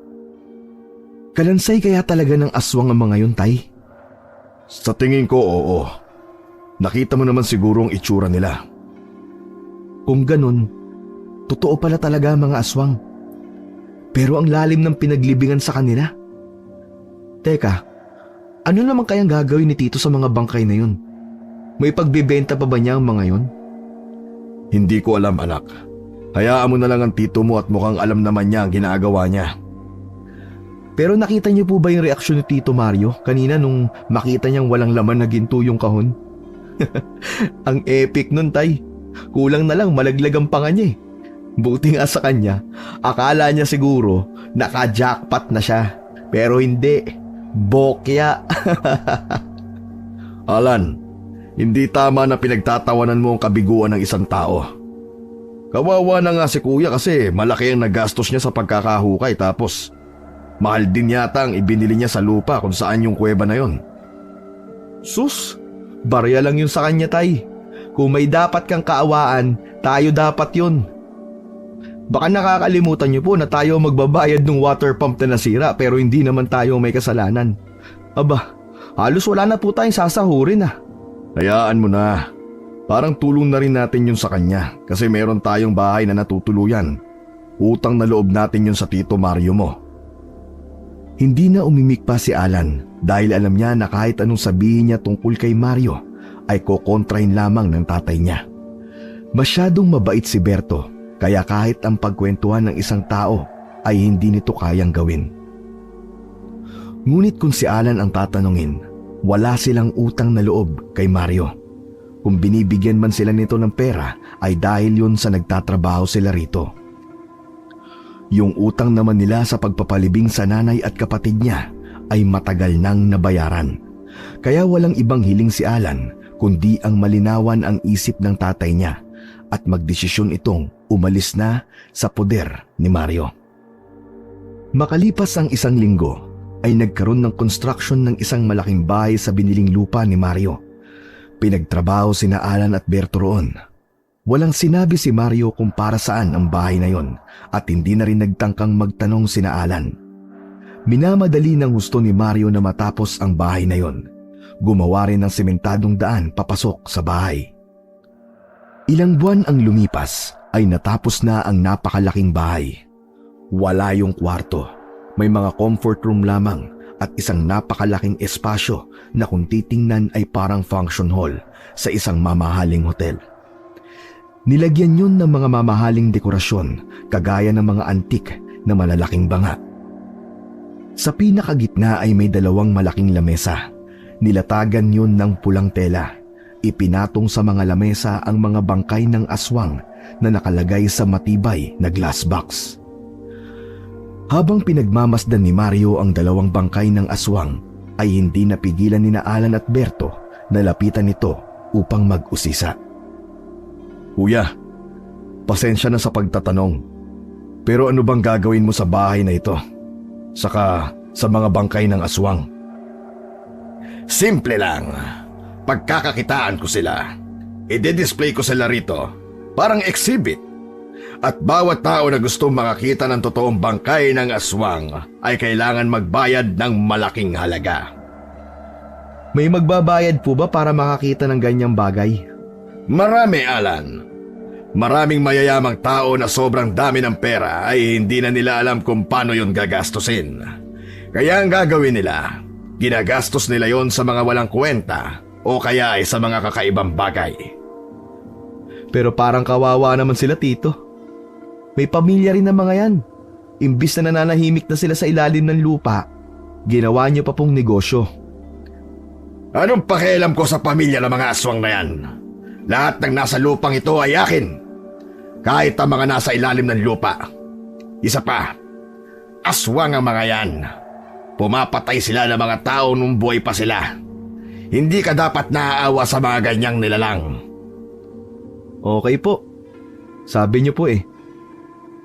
Kalansay kaya talaga ng aswang ang mga yon, Tay? Sa tingin ko, oo. Nakita mo naman siguro ang itsura nila. Kung ganun, totoo pala talaga ang mga aswang. Pero ang lalim ng pinaglibingan sa kanila. Teka, ano naman kayang gagawin ni Tito sa mga bangkay na yun? May pagbibenta pa ba niya ang mga yun? Hindi ko alam, anak. Hayaan mo na lang ang tito mo at mukhang alam naman niya ang ginagawa niya. Pero nakita niyo po ba yung reaksyon ni Tito Mario kanina nung makita niyang walang laman na ginto yung kahon? Ang epic nun, Tay. Kulang na lang malaglag ang panga niya eh. Buti nga sa kanya, akala niya siguro naka-jackpot na siya. Pero hindi, bokya. Alan, hindi tama na pinagtatawanan mo ang kabiguan ng isang tao. Kawawa na nga si kuya kasi malaki ang nagastos niya sa pagkakahukay tapos mahal din yata ang ibinili niya sa lupa kung saan yung kuweba na yon. Sus, barya lang yun sa kanya, tay. Kung may dapat kang kaawaan, tayo dapat yun. Baka nakakalimutan niyo po na tayo magbabayad ng water pump na nasira pero hindi naman tayo may kasalanan. Aba, halos wala na po tayong sasahurin ah. Hayaan mo na. Parang tulong na rin natin yun sa kanya kasi meron tayong bahay na natutuluyan. Utang na loob natin yun sa Tito Mario mo. Hindi na umimik pa si Alan dahil alam niya na kahit anong sabihin niya tungkol kay Mario ay kokontrahin lamang ng tatay niya. Masyadong mabait si Berto kaya kahit ang pagkwentuhan ng isang tao ay hindi nito kayang gawin. Ngunit kung si Alan ang tatanungin, wala silang utang na loob kay Mario. Kung binibigyan man sila nito ng pera ay dahil yun sa nagtatrabaho sila rito. Yung utang naman nila sa pagpapalibing sa nanay at kapatid niya ay matagal nang nabayaran. Kaya walang ibang hiling si Alan kundi ang malinawan ang isip ng tatay niya at magdesisyon itong umalis na sa poder ni Mario. Makalipas ang isang linggo ay nagkaroon ng construction ng isang malaking bahay sa biniling lupa ni Mario. Pinagtrabaho sina Alan at Berto roon. Walang sinabi si Mario kung para saan ang bahay na yon at hindi na rin nagtangkang magtanong sina Alan. Minamadali ng gusto ni Mario na matapos ang bahay na yon. Gumawa rin ng sementadong daan papasok sa bahay. Ilang buwan ang lumipas ay natapos na ang napakalaking bahay. Wala yung kwarto. May mga comfort room lamang at isang napakalaking espasyo na kung titingnan ay parang function hall sa isang mamahaling hotel. Nilagyan yun ng mga mamahaling dekorasyon kagaya ng mga antik na malalaking banga. Sa pinakagitna ay may dalawang malaking lamesa. Nilatagan yun ng pulang tela. Ipinatong sa mga lamesa ang mga bangkay ng aswang na nakalagay sa matibay na glass box. Habang pinagmamasdan ni Mario ang dalawang bangkay ng aswang, ay hindi napigilan ni Alan at Berto na lapitan ito upang mag-usisa. Kuya, pasensya na sa pagtatanong. Pero ano bang gagawin mo sa bahay na ito? Saka sa mga bangkay ng aswang? Simple lang. Pagkakakitaan ko sila, i-display ko sila rito, parang exhibit. At bawat tao na gustong makakita ng totoong bangkay ng aswang ay kailangan magbayad ng malaking halaga. May magbabayad po ba para makakita ng ganyang bagay? Marami, Alan. Maraming mayayamang tao na sobrang dami ng pera ay hindi na nila alam kung paano yun gagastusin. Kaya ang gagawin nila, ginagastos nila yon sa mga walang kwenta o kaya ay sa mga kakaibang bagay. Pero parang kawawa naman sila, tito. May pamilya rin ng mga yan. Imbis na nananahimik na sila sa ilalim ng lupa, ginawa niyo pa pong negosyo. Anong pakialam ko sa pamilya ng mga aswang na yan? Lahat ng nasa lupang ito ay akin. Kahit ang mga nasa ilalim ng lupa. Isa pa, aswang ang mga yan. Pumapatay sila ng mga tao nung buhay pa sila. Hindi ka dapat naaawa sa mga ganyang nilalang. Okay po. Sabi niyo po eh.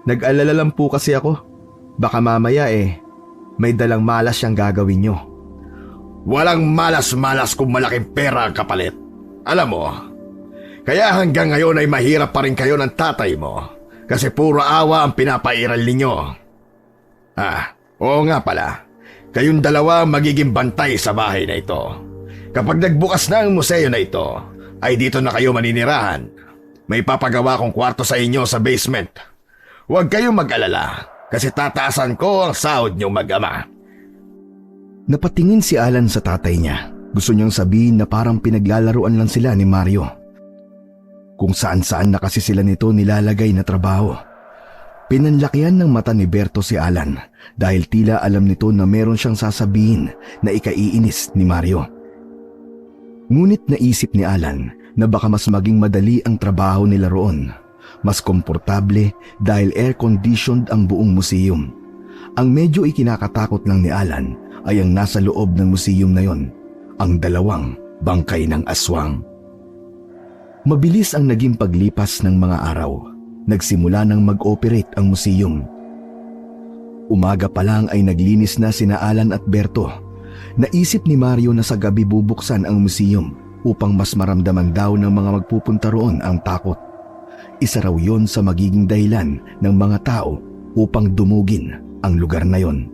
Nag-alala lang po kasi ako. Baka mamaya may dalang malas siyang gagawin niyo. Walang malas-malas kung malaking pera ang kapalit. Alam mo, kaya hanggang ngayon ay mahirap pa rin kayo ng tatay mo kasi puro awa ang pinapairal ninyo. Oo nga pala. Kayong dalawa magiging bantay sa bahay na ito. Kapag nagbukas na ang museo na ito, ay dito na kayo maninirahan. May papagawa kong kwarto sa inyo sa basement. Huwag kayong mag-alala kasi tataasan ko ang sahod niyong mag-ama. Napatingin si Alan sa tatay niya. Gusto niyang sabihin na parang pinaglalaruan lang sila ni Mario. Kung saan-saan na kasi sila nito nilalagay na trabaho. Pinanlakihan ng mata ni Berto si Alan dahil tila alam nito na meron siyang sasabihin na ikaiinis ni Mario. Ngunit naisip ni Alan na baka mas maging madali ang trabaho nila roon. Mas komportable dahil air-conditioned ang buong museum. Ang medyo ikinakatakot lang ni Alan ay ang nasa loob ng museum na yon, ang dalawang bangkay ng aswang. Mabilis ang naging paglipas ng mga araw. Nagsimula nang mag-operate ang museum. Umaga pa lang ay naglinis na sina Alan at Berto. Naisip ni Mario na sa gabi bubuksan ang museum upang mas maramdaman daw ng mga magpupunta roon ang takot. Isa raw yon sa magiging dahilan ng mga tao upang dumugin ang lugar na yon.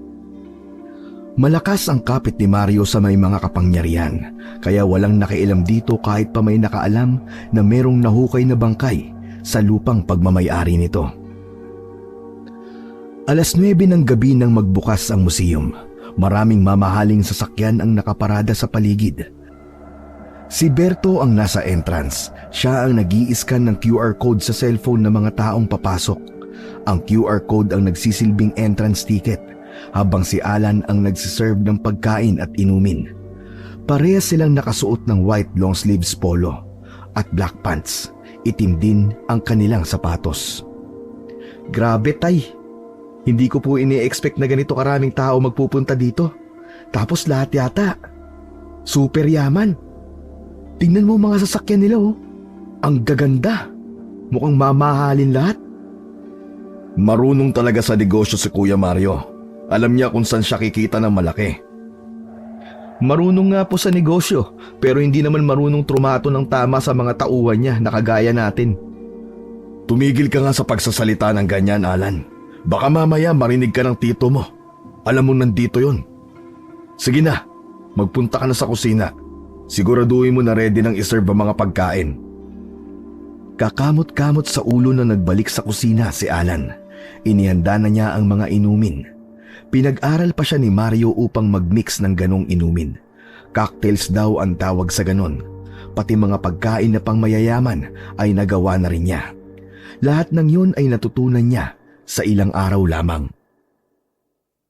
Malakas ang kapit ni Mario sa may mga kapangyarihan, kaya walang nakialam dito kahit pa may nakaalam na merong nahukay na bangkay sa lupang pagmamayari nito. Alas 9 ng gabi nang magbukas ang museum. Maraming mamahaling sasakyan ang nakaparada sa paligid. Si Berto ang nasa entrance. Siya ang nag-i-scan ng QR code sa cellphone ng mga taong papasok. Ang QR code ang nagsisilbing entrance ticket, habang si Alan ang nagsiserve ng pagkain at inumin. Parehas silang nakasuot ng white long sleeves polo at black pants. Itim din ang kanilang sapatos. Grabe, Tay. Hindi ko po ini-expect na ganito karaming tao magpupunta dito. Tapos lahat yata super yaman. Tingnan mo mga sasakyan nila, oh. Ang gaganda. Mukhang mamahalin lahat. Marunong talaga sa negosyo si Kuya Mario. Alam niya kung saan siya kikita ng malaki. Marunong nga po sa negosyo, pero hindi naman marunong trumato ng tama sa mga tauhan niya na kagaya natin. Tumigil ka nga sa pagsasalita ng ganyan, Alan. Baka mamaya marinig ka ng tito mo. Alam mo nandito yon. Sige na, magpunta ka na sa kusina. Siguraduhin mo na ready nang iserve ang mga pagkain. Kakamot-kamot sa ulo na nagbalik sa kusina si Alan. Inihanda na niya ang mga inumin. Pinag-aral pa siya ni Mario upang mag-mix ng ganong inumin. Cocktails daw ang tawag sa ganon. Pati mga pagkain na pang mayayaman ay nagawa na rin niya. Lahat ng yun ay natutunan niya sa ilang araw lamang.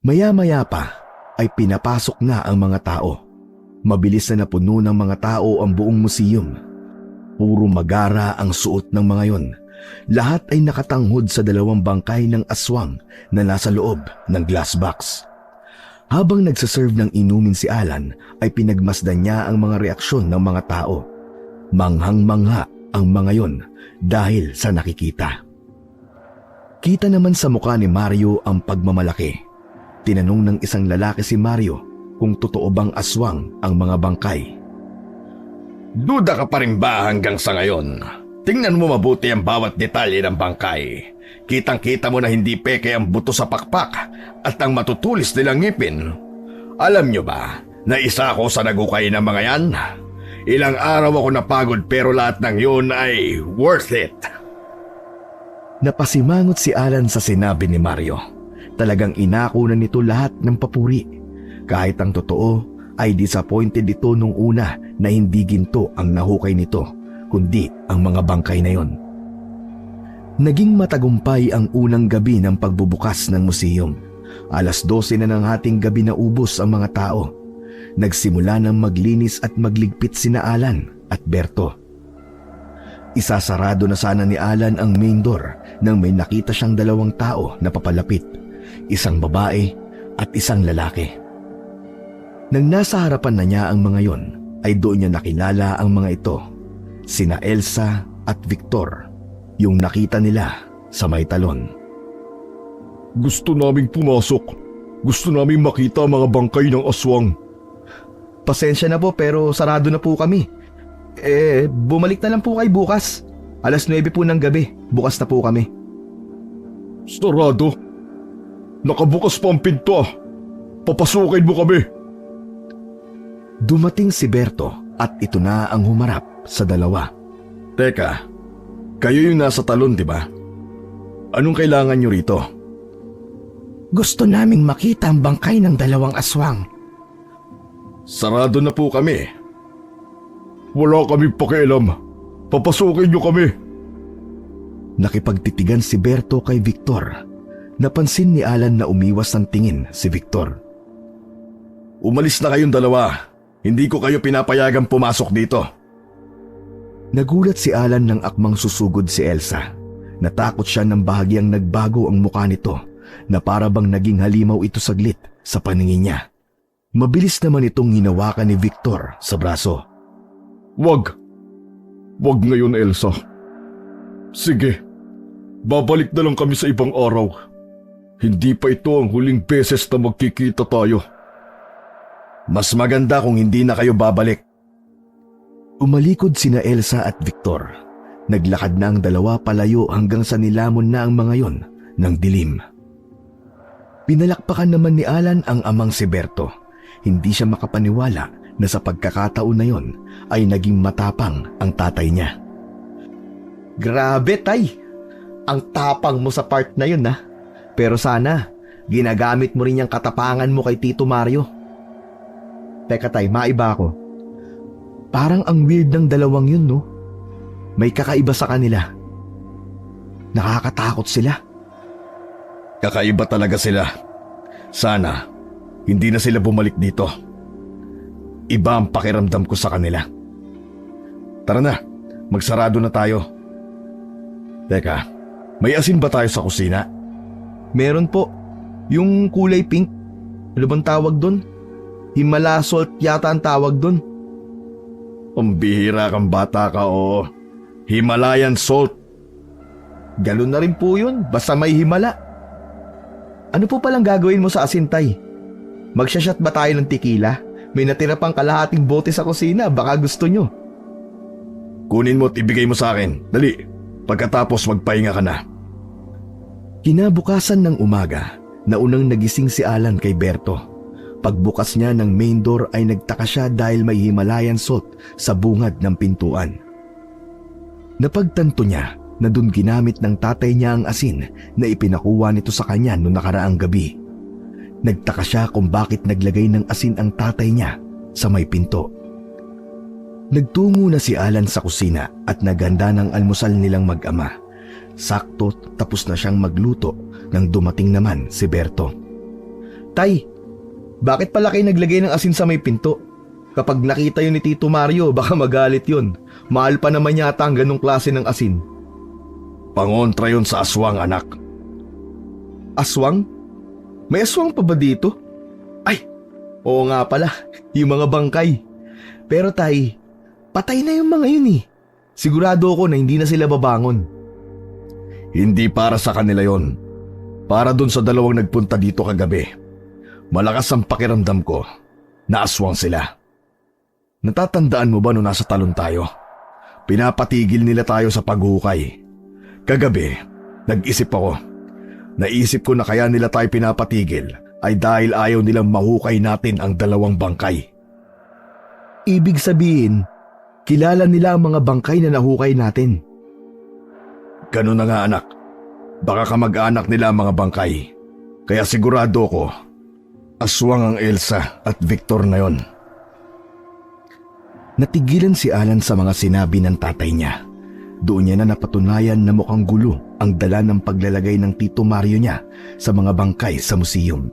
Maya-maya pa ay pinapasok na ang mga tao. Mabilis na napuno ng mga tao ang buong museum. Puro magara ang suot ng mga yon. Lahat ay nakatanghod sa 2 bangkay ng aswang na nasa loob ng glass box. Habang nagsaserve ng inumin si Alan ay pinagmasdan niya ang mga reaksyon ng mga tao. Manghang-mangha ang mga yon dahil sa nakikita. Kita naman sa mukha ni Mario ang pagmamalaki. Tinanong ng isang lalaki si Mario kung totoo bang aswang ang mga bangkay. Duda ka pa rin ba hanggang sa ngayon? Tingnan mo mabuti ang bawat detalye ng bangkay. Kitang-kita mo na hindi peke ang buto sa pakpak at ang matutulis nilang ngipin. Alam nyo ba na isa ako sa nagukay ng mga yan? Ilang araw ako napagod pero lahat ng yun ay worth it. Napasimangot si Alan sa sinabi ni Mario. Talagang inako na nito lahat ng papuri. Kahit ang totoo ay disappointed ito nung una na hindi ginto ang nahukay nito, kundi ang mga bangkay na yon. Naging matagumpay ang unang gabi ng pagbubukas ng museum. Alas 12 na ng hating gabi na ubos ang mga tao. Nagsimula ng maglinis at magligpit sina Alan at Berto. Isasarado na sana ni Alan ang main door nang may nakita siyang 2 tao na papalapit, isang babae at isang lalaki. Nang nasa harapan na niya ang mga yon, ay doon niya nakilala ang mga ito, sina Elsa at Victor, yung nakita nila sa may talon. Gusto naming pumasok. Gusto naming makita ang mga bangkay ng aswang. Pasensya na po pero sarado na po kami. Bumalik na lang po kayo bukas. Alas 9 po ng gabi, bukas na po kami. Sarado? Nakabukas pa ang pinto ah. Papasukin mo kami. Dumating si Berto at ito na ang humarap sa 2. Teka, kayo yung nasa talon, di ba? Anong kailangan nyo rito? Gusto naming makita ang bangkay ng 2 aswang. Sarado na po kami. Wala kaming pakialam. Papasukin nyo kami. Nakipagtitigan si Berto kay Victor. Napansin ni Alan na umiwas ng tingin si Victor. Umalis na kayong 2. Hindi ko kayo pinapayagang pumasok dito. Nagulat si Alan nang akmang susugod si Elsa. Natakot siya nang bahagyang nagbago ang mukha nito na para bang naging halimaw ito saglit sa paningin niya. Mabilis naman itong hinawakan ni Victor sa braso. Wag ngayon, Elsa. Sige, babalik na lang kami sa ibang araw. Hindi pa ito ang huling beses na magkikita tayo. Mas maganda kung hindi na kayo babalik. Umalikod sina Elsa at Victor. Naglakad na ang dalawa palayo hanggang sa nilamon na ang mga yon ng dilim. Pinalakpakan naman ni Alan ang amang si Berto. Hindi siya makapaniwala na sa pagkakataon na yon ay naging matapang ang tatay niya. Grabe, tay. Ang tapang mo sa part na yun, ha? Pero sana, ginagamit mo rin yung katapangan mo kay Tito Mario. Teka, tay, maiba ako. Parang ang weird ng dalawang yun, no? May kakaiba sa kanila. Nakakatakot sila. Kakaiba talaga sila. Sana, hindi na sila bumalik dito. Iba ang pakiramdam ko sa kanila. Tara na, magsarado na tayo. Teka, may asin ba tayo sa kusina? Meron po. Yung kulay pink. Ano bang tawag doon? Himala salt yata ang tawag doon. Pambihira kang bata ka, o Himalayan salt. Galon na rin po yun, basta may himala. Ano po palang gagawin mo sa asin, tay? Magsasyat ba tayo ng tequila? May natira pang kalahating bote sa kusina, baka gusto nyo. Kunin mo at ibigay mo sa akin. Dali, pagkatapos magpahinga ka na. Kinabukasan ng umaga, naunang nagising si Alan kay Berto. Pagbukas niya ng main door ay nagtaka siya dahil may Himalayan salt sa bungad ng pintuan. Napagtanto niya na dun ginamit ng tatay niya ang asin na ipinakuha nito sa kanya noong nakaraang gabi. Nagtaka siya kung bakit naglagay ng asin ang tatay niya sa may pinto. Nagtungo na si Alan sa kusina at naganda ng almusal nilang mag-ama. Sakto tapos na siyang magluto nang dumating naman si Berto. Tay, bakit pala kayo naglagay ng asin sa may pinto? Kapag nakita yun ni Tito Mario, baka magalit yun. Mahal pa naman yata ang ganong klase ng asin. Pangontra yun sa aswang, anak. Aswang? May aswang pa ba dito? Ay, oo nga pala, yung mga bangkay. Pero tay, patay na yung mga yun eh. Sigurado ako na hindi na sila babangon. Hindi para sa kanila yon. Para dun sa dalawang nagpunta dito kagabi. Malakas ang pakiramdam ko na aswang sila. Natatandaan mo ba nung nasa talon tayo? Pinapatigil nila tayo sa paghukay. Kagabi, nag-isip ako. Naisip ko na kaya nila tayo pinapatigil ay dahil ayaw nilang mahukay natin ang dalawang bangkay. Ibig sabihin, kilala nila ang mga bangkay na nahukay natin. Ganun na nga, anak. Baka kamag-anak nila ang mga bangkay. Kaya sigurado ko, aswang ang Elsa at Victor na yon. Natigilan si Alan sa mga sinabi ng tatay niya. Doon niya na napatunayan na mukhang gulo ang dala ng paglalagay ng Tito Mario niya sa mga bangkay sa museum.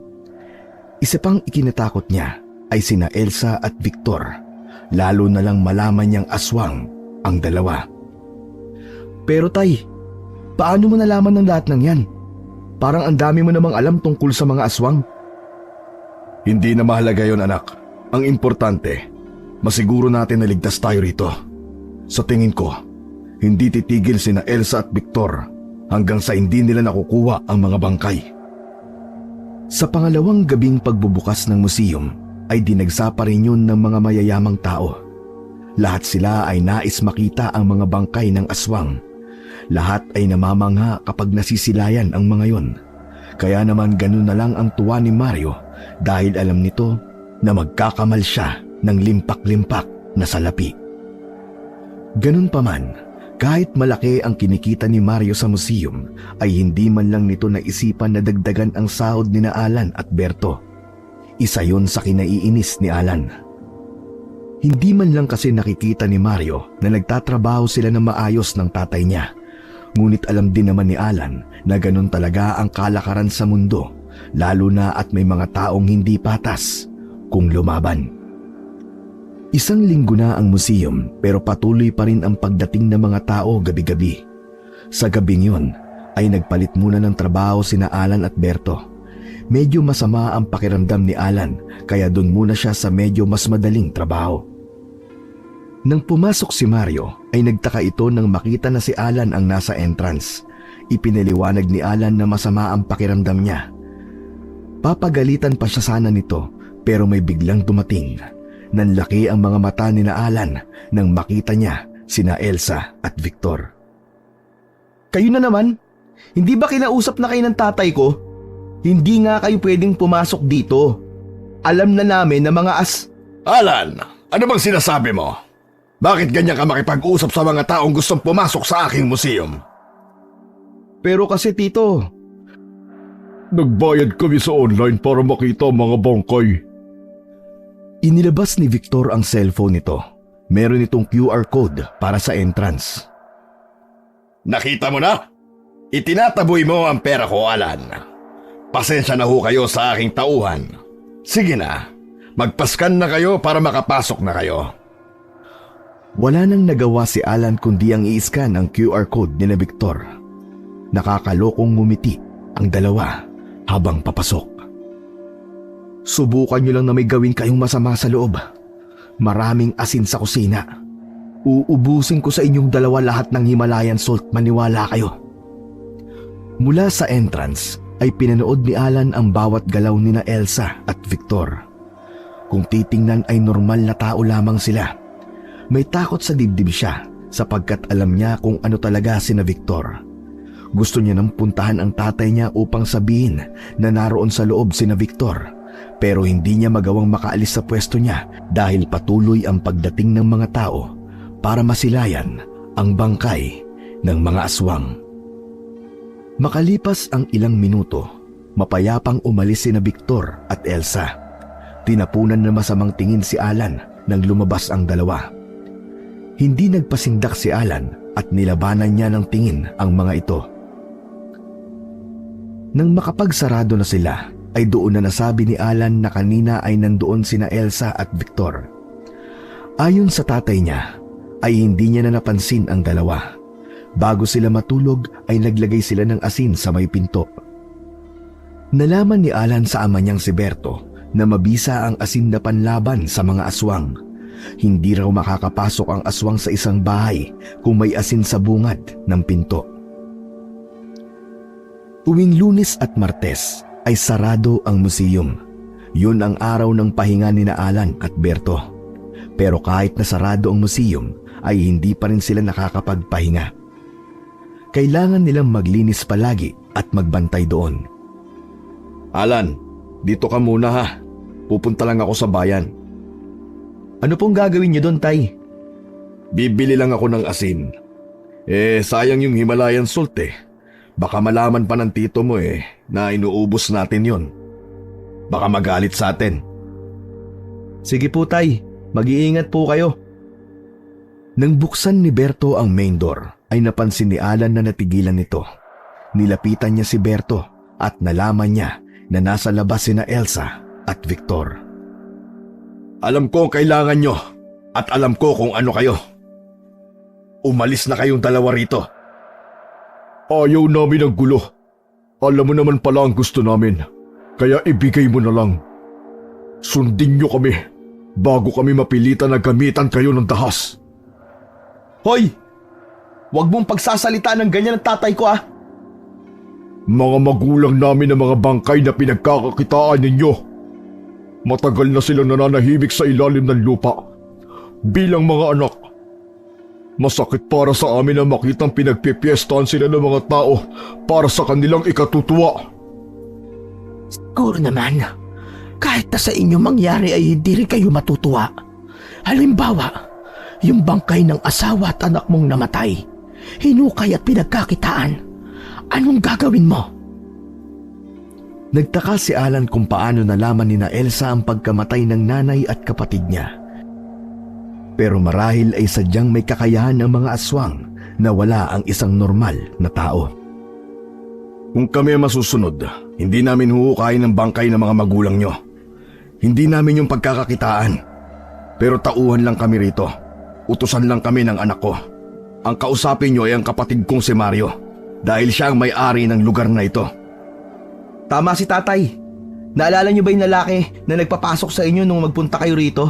Isa pang ikinatakot niya ay sina Elsa at Victor, lalo na lang malaman niyang aswang ang dalawa. Pero tay, paano mo nalaman ng lahat ng yan? Parang ang dami mo namang alam tungkol sa mga aswang. Hindi na mahalaga yon, anak. Ang importante, masiguro natin na ligtas tayo rito. Sa tingin ko, hindi titigil sina Elsa at Victor hanggang sa hindi nila nakukuha ang mga bangkay. Sa pangalawang gabing pagbubukas ng museum ay dinagsa pa rin yun ng mga mayayamang tao. Lahat sila ay nais makita ang mga bangkay ng aswang. Lahat ay namamangha kapag nasisilayan ang mga yon. Kaya naman ganun na lang ang tuwa ni Mario dahil alam nito na magkakamal siya ng limpak-limpak na salapi. Ganun pa man, kahit malaki ang kinikita ni Mario sa museum, ay hindi man lang nito naisipan na dagdagan ang sahod ni Alan at Berto. Isa yon sa kinaiinis ni Alan. Hindi man lang kasi nakikita ni Mario na nagtatrabaho sila na maayos ng tatay niya. Ngunit alam din naman ni Alan na ganun talaga ang kalakaran sa mundo, lalo na at may mga taong hindi patas kung lumaban. Isang linggo na ang museum pero patuloy pa rin ang pagdating ng mga tao gabi-gabi. Sa gabing yun ay nagpalit muna ng trabaho sina Alan at Berto. Medyo masama ang pakiramdam ni Alan kaya doon muna siya sa medyo mas madaling trabaho. Nang pumasok si Mario ay nagtaka ito nang makita na si Alan ang nasa entrance. Ipinaliwanag ni Alan na masama ang pakiramdam niya. Papagalitan pa siya sana nito Pero may biglang dumating. Nanlaki ang mga mata ni na Alan nang makita niya sina Elsa at Victor. Kayo na naman? Hindi ba kinausap na kayo ng tatay ko? Hindi nga kayo pwedeng pumasok dito. Alam na namin na mga Alan, ano bang sinasabi mo? Bakit ganyan ka makipag-usap sa mga taong gustong pumasok sa aking museum? Pero kasi tito, Nagbayad kami sa online para makita ang mga bangkay. Inilabas ni Victor ang cellphone nito. Meron itong QR code para sa entrance. Nakita mo na? Itinataboy mo ang pera ko, Alan. Pasensya na ho kayo sa aking tauhan. Sige na, magpaskan na kayo para makapasok na kayo. Wala nang nagawa si Alan kundi ang i-scan ang QR code ni na Victor. Nakakalokong ngumiti ang dalawa habang papasok. Subukan nyo lang na may gawin kayong masama sa loob. Maraming asin sa kusina. Uubusin ko sa inyong dalawa lahat ng Himalayan salt, maniwala kayo. Mula sa entrance ay pinanood ni Alan ang bawat galaw ni na Elsa at Victor. Kung titingnan ay normal na tao lamang sila. May takot sa dibdib siya sapagkat alam niya kung ano talaga sina Victor. Gusto niya nang puntahan ang tatay niya upang sabihin na naroon sa loob sina Victor. Pero hindi niya magawang makaalis sa pwesto niya dahil patuloy ang pagdating ng mga tao para masilayan ang bangkay ng mga aswang. Makalipas ang ilang minuto, mapayapang umalis sina Victor at Elsa. Tinapunan na masamang tingin si Alan nang lumabas ang dalawa. Hindi nagpasindak si Alan at nilabanan niya ng tingin ang mga ito. Nang makapagsarado na sila, ay doon na nasabi ni Alan na kanina ay nandoon sina Elsa at Victor. Ayon sa tatay niya, ay hindi niya na napansin ang dalawa. Bago sila matulog ay naglagay sila ng asin sa may pinto. Nalaman ni Alan sa ama niyang si Berto na mabisa ang asin na panlaban sa mga aswang. Hindi raw makakapasok ang aswang sa isang bahay kung may asin sa bungad ng pinto. Tuwing Lunes at Martes ay sarado ang museum. Yun ang araw ng pahinga ni na Alan at Berto. Pero kahit na sarado ang museum ay hindi pa rin sila nakakapagpahinga. Kailangan nilang maglinis palagi at magbantay doon. Alan, dito ka muna ha. Pupunta lang ako sa bayan. Ano pong gagawin niyo doon, tay? Bibili lang ako ng asin. Sayang yung Himalayan salt eh. Baka malaman pa ng tito mo na inuubos natin yon. Baka magalit sa atin. Sige po, tay. Mag-iingat po kayo. Nang buksan ni Berto ang main door, ay napansin ni Alan na natigilan nito. Nilapitan niya si Berto at nalaman niya na nasa labas sina Elsa at Victor. Alam ko ang kailangan nyo at alam ko kung ano kayo. Umalis na kayong dalawa rito. Ayaw namin ang gulo. Alam mo naman pala ang gusto namin. Kaya ibigay mo na lang. Sundin nyo kami bago kami mapilitan na gamitan kayo ng dahas. Hoy! Huwag mong pagsasalita ng ganyan ng tatay ko ah! Mga magulang namin ang mga bangkay na pinagkakakitaan ninyo. Matagal na silang nananahimik sa ilalim ng lupa. Bilang mga anak. Masakit para sa amin na makitang pinagpipiestahan sila ng mga tao para sa kanilang ikatutuwa. Siguro naman, kahit na sa inyo mangyari ay hindi rin kayo matutuwa. Halimbawa, yung bangkay ng asawa at anak mong namatay, hinukay at pinagkakitaan. Anong gagawin mo? Nagtaka si Alan kung paano nalaman ni na Elsa ang pagkamatay ng nanay at kapatid niya. Pero marahil ay sadyang may kakayahan ng mga aswang na wala ang isang normal na tao. Kung kami masusunod, hindi namin huhukayin ng bangkay ng mga magulang nyo. Hindi namin yung pagkakakitaan. Pero tauhan lang kami rito. Utusan lang kami ng anak ko. Ang kausapin nyo ay ang kapatid kong si Mario dahil siya ang may-ari ng lugar na ito. Tama si tatay. Naalala niyo ba yung lalaki na nagpapasok sa inyo nung magpunta kayo rito?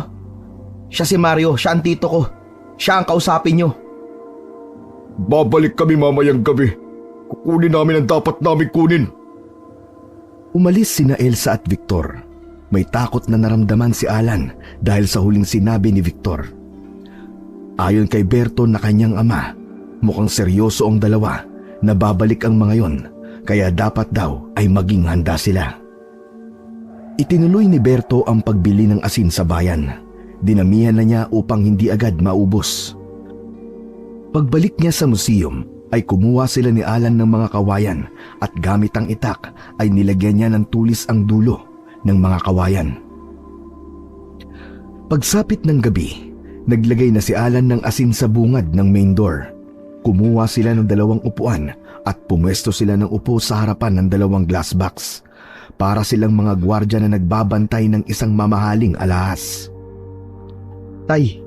Siya si Mario, siya ang tito ko. Siya ang kausapin niyo. Babalik kami mamayang gabi. Kukunin namin ang dapat namin kunin. Umalis sina Elsa at Victor. May takot na naramdaman si Alan dahil sa huling sinabi ni Victor. Ayon kay Berto na kanyang ama, mukhang seryoso ang dalawa na babalik ang mga yon, kaya dapat daw ay maging handa sila. Itinuloy ni Berto ang pagbili ng asin sa bayan. Dinamihan na niya upang hindi agad maubos. Pagbalik niya sa museum ay kumuha sila ni Alan ng mga kawayan at gamit ang itak ay nilagyan niya ng tulis ang dulo ng mga kawayan. Pagsapit ng gabi, naglagay na si Alan ng asin sa bungad ng main door. Kumuha sila ng 2 upuan at pumwesto sila ng upo sa harapan ng 2 glass box para silang mga gwardya na nagbabantay ng isang mamahaling alahas. Tay,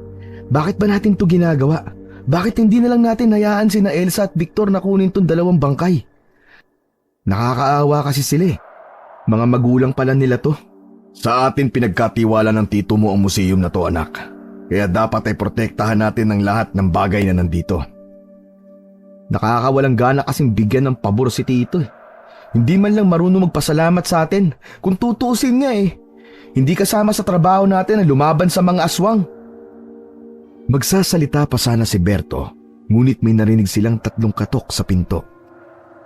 bakit ba natin to ginagawa? Bakit hindi na lang natin hayaan sina Elsa at Victor na kunin tong 2 bangkay? Nakakaawa kasi sila eh. Mga magulang pala nila to. Sa atin pinagkatiwala ng tito mo ang museum na to, anak. Kaya dapat ay protektahan natin ang lahat ng bagay na nandito. Nakakawalang gana kasing bigyan ng pabor si Tito eh. Hindi man lang marunong magpasalamat sa atin. Kung tutuusin nga eh. Hindi kasama sa trabaho natin na lumaban sa mga aswang. Magsasalita pa sana si Berto, ngunit may narinig silang 3 katok sa pinto.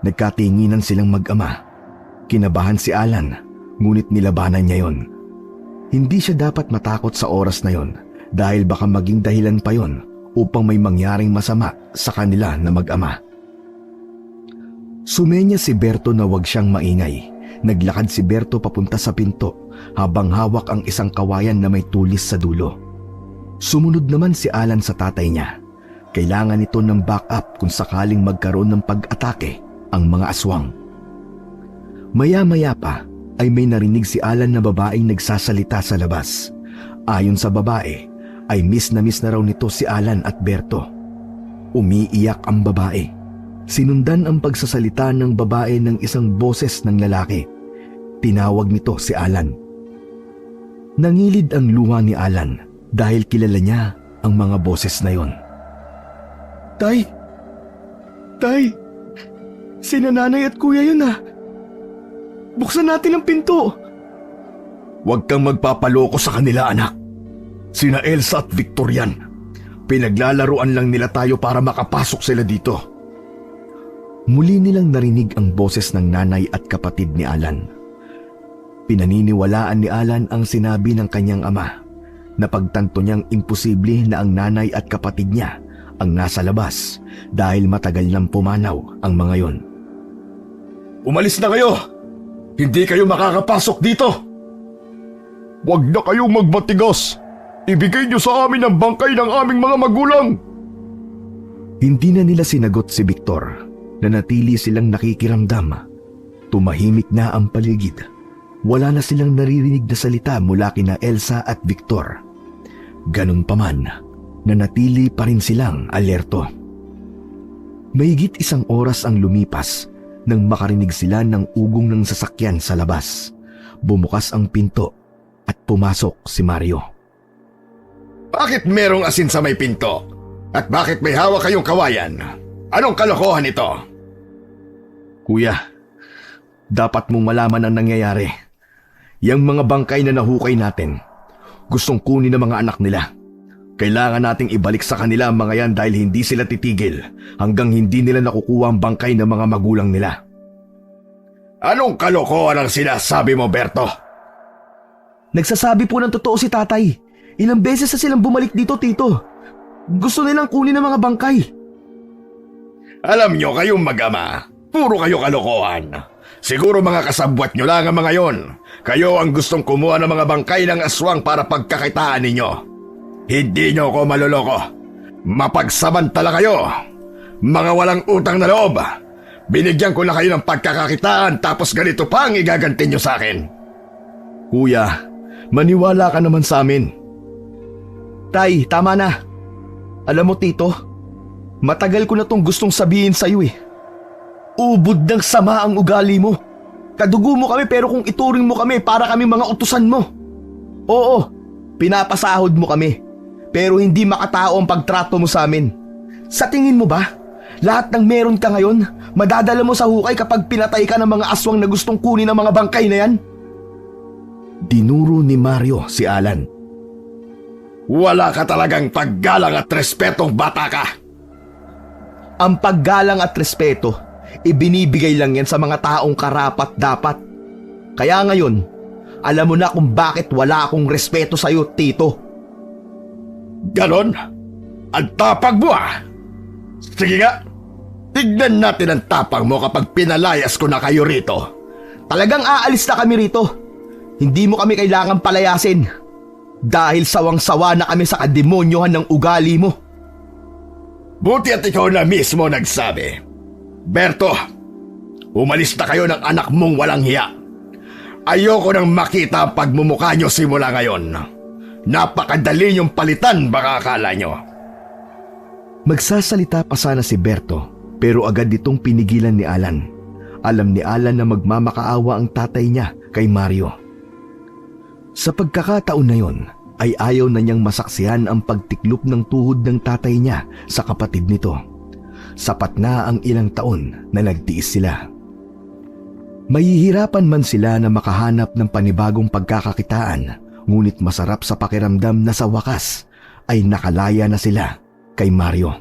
Nagkatinginan silang mag-ama. Kinabahan si Alan, ngunit nilabanan niya yon. Hindi siya dapat matakot sa oras na yon dahil baka maging dahilan pa yon upang may mangyaring masama sa kanila na mag-ama. Sumenya si Berto na wag siyang maingay. Naglakad si Berto papunta sa pinto habang hawak ang isang kawayan na may tulis sa dulo. Sumunod naman si Alan sa tatay niya. Kailangan ito ng backup kung sakaling magkaroon ng pag-atake ang mga aswang. Maya-maya pa ay may narinig si Alan na babaeng nagsasalita sa labas. Ayon sa babae, ay miss na raw nito si Alan at Berto. Umiiyak ang babae. Sinundan ang pagsasalita ng babae ng isang boses ng lalaki. Tinawag nito si Alan. Nangilid ang luha ni Alan dahil kilala niya ang mga boses na yon. Tay! Tay! Sina nanay at kuya yun ah! Buksan natin ang pinto! Huwag kang magpapaloko sa kanila, anak. Sina Elsa at Victor yan. Pinaglalaruan lang nila tayo para makapasok sila dito. Muli nilang narinig ang boses ng nanay at kapatid ni Alan. Pinaniniwalaan ni Alan ang sinabi ng kanyang ama. Napagtanto niyang imposible na ang nanay at kapatid niya ang nasa labas dahil matagal nang pumanaw ang mga yon. Umalis na kayo! Hindi kayo makakapasok dito! Huwag na kayong magmatigas! Ibigay niyo sa amin ang bangkay ng aming mga magulang! Hindi na nila sinagot si Victor. Nanatili silang nakikiramdam. Tumahimik na ang paligid. Wala na silang naririnig na salita mula kina Elsa at Victor. Ganun pa man, nanatili pa rin silang alerto. Mahigit 1 oras ang lumipas nang makarinig sila ng ugong ng sasakyan sa labas. Bumukas ang pinto at pumasok si Mario. Bakit merong asin sa may pinto? At bakit may hawak kayong kawayan? Anong kalokohan ito? Kuya, dapat mong malaman ang nangyayari. Yang mga bangkay na nahukay natin, gustong kunin ng mga anak nila. Kailangan nating ibalik sa kanila ang mga yan dahil hindi sila titigil hanggang hindi nila nakukuha ang bangkay ng mga magulang nila. Anong kalokohan ang sinasabi mo, Berto? Nagsasabi po ng totoo si tatay. Ilang beses na silang bumalik dito, tito. Gusto nilang kunin ang mga bangkay. Alam nyo kayong mag-ama, puro kayo kalokohan. Siguro mga kasabwat nyo lang ang mga yon. Kayo ang gustong kumuha ng mga bangkay ng aswang para pagkakitaan ninyo. Hindi nyo ako maloloko. Mapagsamantala kayo. Mga walang utang na loob. Binigyan ko na kayo ng pagkakakitaan tapos ganito pa ang igaganti nyo sa akin. Kuya, maniwala ka naman sa amin. Tay, tama na. Alam mo, tito, matagal ko na tong gustong sabihin sa'yo eh. Ubod ng sama ang ugali mo. Kadugo mo kami pero kung ituring mo kami para kami mga utusan mo. Oo, pinapasahod mo kami. Pero hindi makatao ang pagtrato mo sa amin. Sa tingin mo ba, lahat ng meron ka ngayon, madadala mo sa hukay kapag pinatay ka ng mga aswang na gustong kunin ng mga bangkay na yan? Dinuro ni Mario si Alan. Wala ka talagang paggalang at respetong bata ka. Ang paggalang at respeto, ibinibigay lang yan sa mga taong karapat-dapat. Kaya ngayon, alam mo na kung bakit wala akong respeto sa'yo, Tito. Ganon? Ang tapang mo ah! Sige nga, tignan natin ang tapang mo kapag pinalayas ko na kayo rito. Talagang aalis na kami rito. Hindi mo kami kailangan palayasin. Dahil sawang-sawa na kami sa kademonyohan ng ugali mo. Buti at ikaw na mismo nagsabi. Berto, umalis na kayo ng anak mong walang hiya. Ayoko nang makita ang pagmumukha nyo simula ngayon. Napakadali niyong palitan, baka akala nyo. Magsasalita pa sana si Berto pero agad ditong pinigilan ni Alan. Alam ni Alan na magmamakaawa ang tatay niya kay Mario. Sa pagkakataon na yon ay ayaw na niyang masaksihan ang pagtiklop ng tuhod ng tatay niya sa kapatid nito. Sapat na ang ilang taon na nagtiis sila. Mahihirapan man sila na makahanap ng panibagong pagkakakitaan, ngunit masarap sa pakiramdam na sa wakas ay nakalaya na sila kay Mario.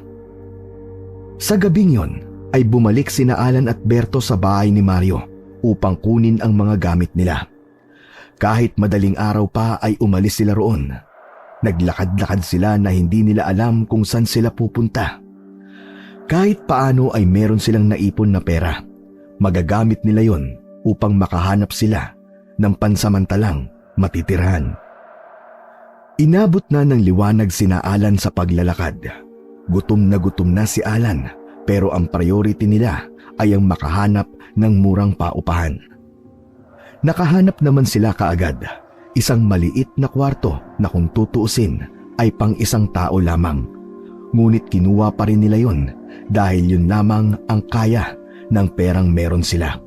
Sa gabing yon ay bumalik sina Alan at Berto sa bahay ni Mario upang kunin ang mga gamit nila. Kahit madaling araw pa ay umalis sila roon. Naglakad-lakad sila na hindi nila alam kung saan sila pupunta. Kahit paano ay meron silang naipon na pera. Magagamit nila yon upang makahanap sila ng pansamantalang matitirahan. Inabot na ng liwanag sina Alan sa paglalakad. Gutom na si Alan pero ang priority nila ay ang makahanap ng murang paupahan. Nakahanap naman sila kaagad. Isang maliit na kwarto na kung tutuusin ay pang isang tao lamang. Ngunit kinuha pa rin nila yon dahil yun lamang ang kaya ng perang meron sila.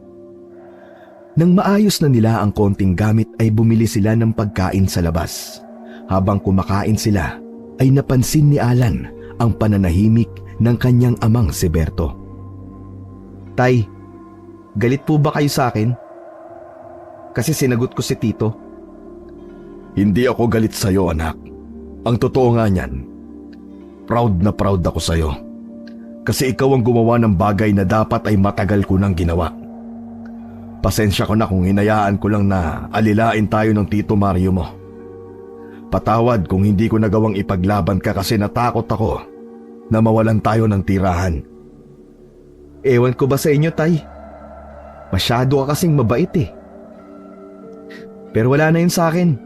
Nang maayos na nila ang konting gamit ay bumili sila ng pagkain sa labas. Habang kumakain sila ay napansin ni Alan ang pananahimik ng kanyang amang si Berto. Tay, galit po ba kayo sa akin? Kasi sinagot ko si Tito. Hindi ako galit sa'yo, anak. Ang totoo nga niyan, proud na proud ako sa'yo. Kasi ikaw ang gumawa ng bagay na dapat ay matagal ko nang ginawa. Pasensya ko na kung hinayaan ko lang na alilain tayo ng Tito Mario mo. Patawad kung hindi ko nagawang ipaglaban ka kasi natakot ako na mawalan tayo ng tirahan. Ewan ko ba sa inyo, Tay? Masyado ka kasing mabait eh. Pero wala na yun sa akin.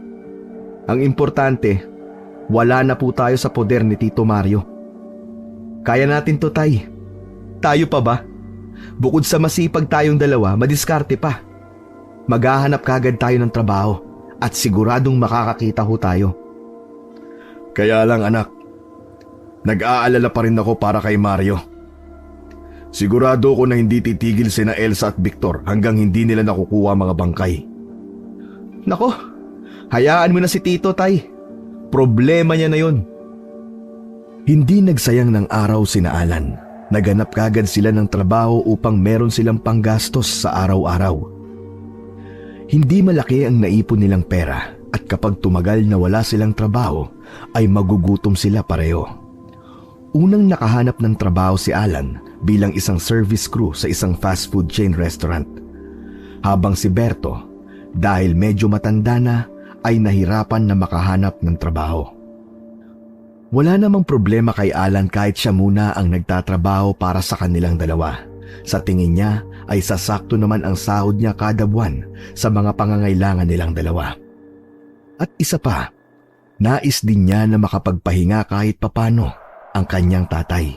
Ang importante, wala na po tayo sa poder ni Tito Mario. Kaya natin to, Tay. Tayo pa ba? Bukod sa masipag tayong dalawa, madiskarte pa. Maghahanap kagad tayo ng trabaho at siguradong makakakita ho tayo. Kaya lang anak, nag-aalala pa rin ako para kay Mario. Sigurado ko na hindi titigil sina Elsa at Victor hanggang hindi nila nakukuha mga bangkay. Nako, hayaan mo na si Tito, Tay. Problema niya na yun. Hindi nagsayang ng araw sina Alan. Naganap kagad sila ng trabaho upang meron silang panggastos sa araw-araw. Hindi malaki ang naipon nilang pera at kapag tumagal na wala silang trabaho ay magugutom sila pareho. Unang nakahanap ng trabaho si Alan bilang isang service crew sa isang fast food chain restaurant. Habang si Berto, dahil medyo matanda na, ay nahirapan na makahanap ng trabaho. Wala namang problema kay Alan kahit siya muna ang nagtatrabaho para sa kanilang dalawa. Sa tingin niya ay sasakto naman ang sahod niya kada buwan sa mga pangangailangan nilang dalawa. At isa pa, nais din niya na makapagpahinga kahit papano ang kanyang tatay.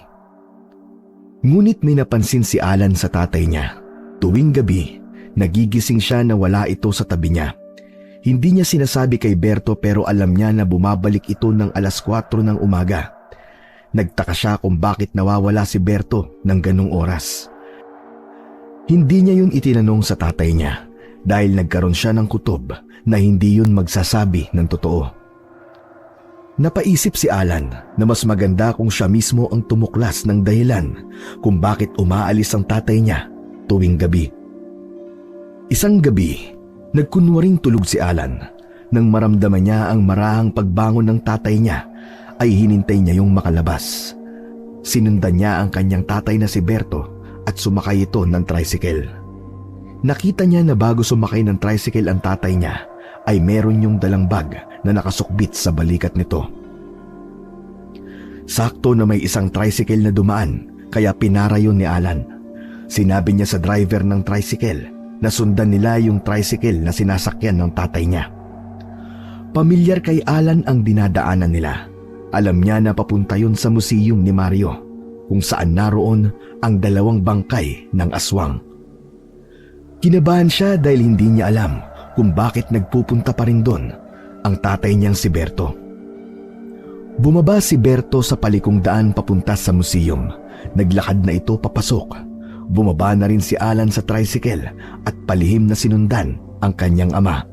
Ngunit may napansin si Alan sa tatay niya. Tuwing gabi, nagigising siya na wala ito sa tabi niya. Hindi niya sinasabi kay Berto pero alam niya na bumabalik ito ng alas 4 ng umaga. Nagtaka siya kung bakit nawawala si Berto ng ganung oras. Hindi niya yun itinanong sa tatay niya dahil nagkaroon siya ng kutob na hindi yun magsasabi ng totoo. Napaisip si Alan na mas maganda kung siya mismo ang tumuklas ng dahilan kung bakit umaalis ang tatay niya tuwing gabi. Isang gabi, nagkunwaring tulog si Alan Nang maramdaman niya ang marahang pagbangon ng tatay niya, ay hinintay niya yung makalabas. Sinundan niya ang kanyang tatay na si Berto at sumakay ito ng tricycle. Nakita niya na bago sumakay ng tricycle ang tatay niya, ay meron yung dalang bag na nakasukbit sa balikat nito. Sakto na may isang tricycle na dumaan, kaya pinara yun ni Alan. Sinabi niya sa driver ng tricycle na sundan nila yung tricycle na sinasakyan ng tatay niya. Pamilyar kay Alan ang dinadaanan nila. Alam niya na papunta yun sa museum ni Mario, kung saan naroon ang 2 bangkay ng aswang. Kinabahan siya dahil hindi niya alam kung bakit nagpupunta pa rin doon ang tatay niyang si Berto. Bumaba si Berto sa palikong daan papunta sa museum. Naglakad na ito papasok. Bumaba na rin si Alan sa tricycle at palihim na sinundan ang kanyang ama.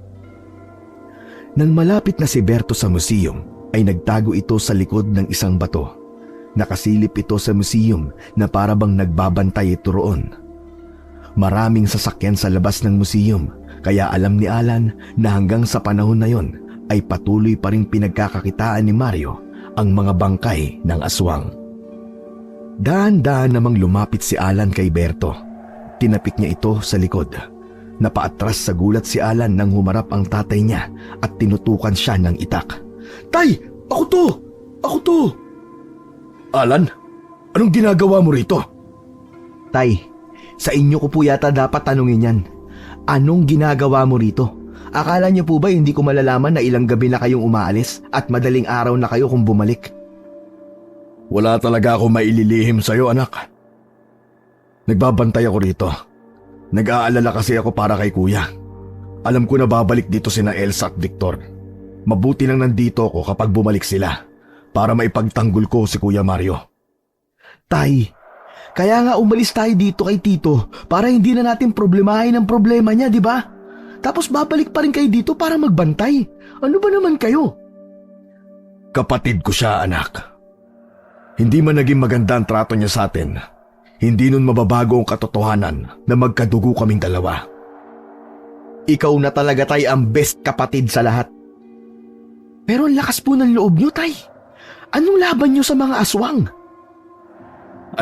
Nang malapit na si Berto sa museum, ay nagtago ito sa likod ng isang bato. Nakasilip ito sa museum na parabang nagbabantay ito roon. Maraming sasakyan sa labas ng museum, kaya alam ni Alan na hanggang sa panahon na yon ay patuloy pa rin pinagkakakitaan ni Mario ang mga bangkay ng aswang. Dahan-dahan namang lumapit si Alan kay Berto. Tinapik niya ito sa likod. Napaatras sa gulat si Alan nang humarap ang tatay niya at tinutukan siya ng itak. "Tay! Ako to! Ako to!" Alan, anong ginagawa mo rito? Tay, sa inyo ko po yata dapat tanungin yan. Anong ginagawa mo rito? Akala niyo po ba hindi ko malalaman na ilang gabi na kayong umaalis at madaling araw na kayo kung bumalik? Wala talaga ako maililihim sa'yo, anak. Nagbabantay ako rito. Nag-aalala kasi ako para kay kuya. Alam ko na babalik dito sina Elsa at Victor. Mabuti lang nandito ako kapag bumalik sila para maipagtanggol ko si Kuya Mario. Tay, kaya nga umalis tayo dito kay Tito para hindi na natin problemahin ang problema niya, di ba? Tapos babalik pa rin kayo dito para magbantay. Ano ba naman kayo? Kapatid ko siya, anak. Hindi man naging maganda ang trato niya sa atin, hindi nun mababago ang katotohanan na magkadugo kaming dalawa. Ikaw na talaga, Tay, ang best kapatid sa lahat. Pero ang lakas po ng loob niyo, Tay. Anong laban niyo sa mga aswang?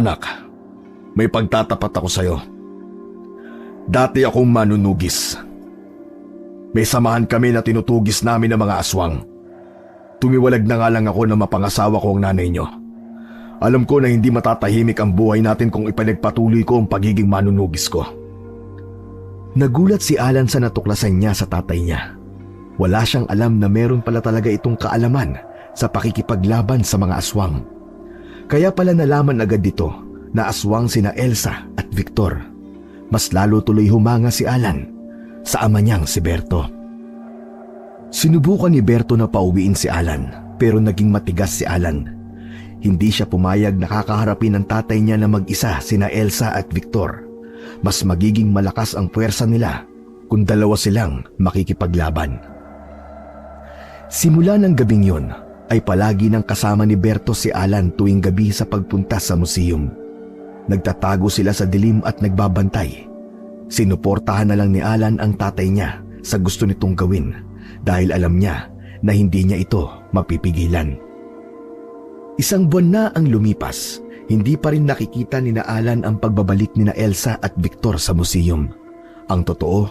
Anak, may pagtatapat ako sa'yo. Dati akong manunugis. May samahan kami na tinutugis namin ng mga aswang. Tumiwalag na nga lang ako na mapangasawa ko ang nanay niyo. Alam ko na hindi matatahimik ang buhay natin kung ipinagpatuloy ko ang pagiging manunugis ko. Nagulat si Alan sa natuklasan niya sa tatay niya. Wala siyang alam na meron pala talaga itong kaalaman sa pakikipaglaban sa mga aswang. Kaya pala nalaman agad dito na aswang sina Elsa at Victor. Mas lalo tuloy humanga si Alan sa ama niyang si Berto. Sinubukan ni Berto na pauwiin si Alan, pero naging matigas si Alan. Hindi siya pumayag na kakaharapin ng tatay niya na mag-isa sina Elsa at Victor. Mas magiging malakas ang puwersa nila kung dalawa silang makikipaglaban. Simula ng gabing yun ay palagi nang kasama ni Berto si Alan tuwing gabi sa pagpunta sa museum. Nagtatago sila sa dilim at nagbabantay. Sinuportahan na lang ni Alan ang tatay niya sa gusto nitong gawin dahil alam niya na hindi niya ito mapipigilan. Isang buwan na ang lumipas, hindi pa rin nakikita ni Alan ang pagbabalik ni Elsa at Victor sa museum. Ang totoo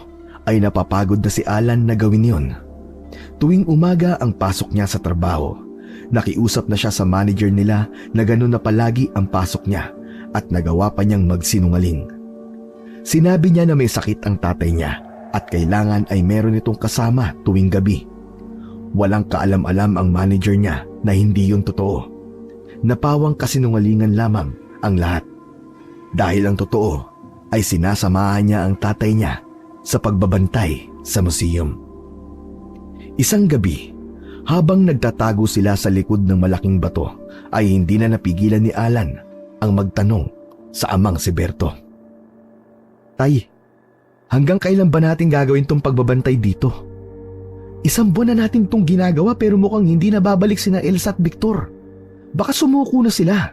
ay napapagod na si Alan na gawin yon. Tuwing umaga ang pasok niya sa trabaho, nakiusap na siya sa manager nila na gano'n na palagi ang pasok niya at nagawa pa niyang magsinungaling. Sinabi niya na may sakit ang tatay niya at kailangan ay meron itong kasama tuwing gabi. Walang kaalam-alam ang manager niya na hindi yun totoo. Napawang kasinungalingan lamang ang lahat. Dahil ang totoo ay sinasamahan niya ang tatay niya sa pagbabantay sa museum. Isang gabi, habang nagtatago sila sa likod ng malaking bato, ay hindi na napigilan ni Alan ang magtanong sa amang si Berto. "Tay, hanggang kailan ba natin gagawin tong pagbabantay dito? Isang buwan na natin tong ginagawa pero mukhang hindi na babalik sina Elsa at Victor. Baka sumuko na sila.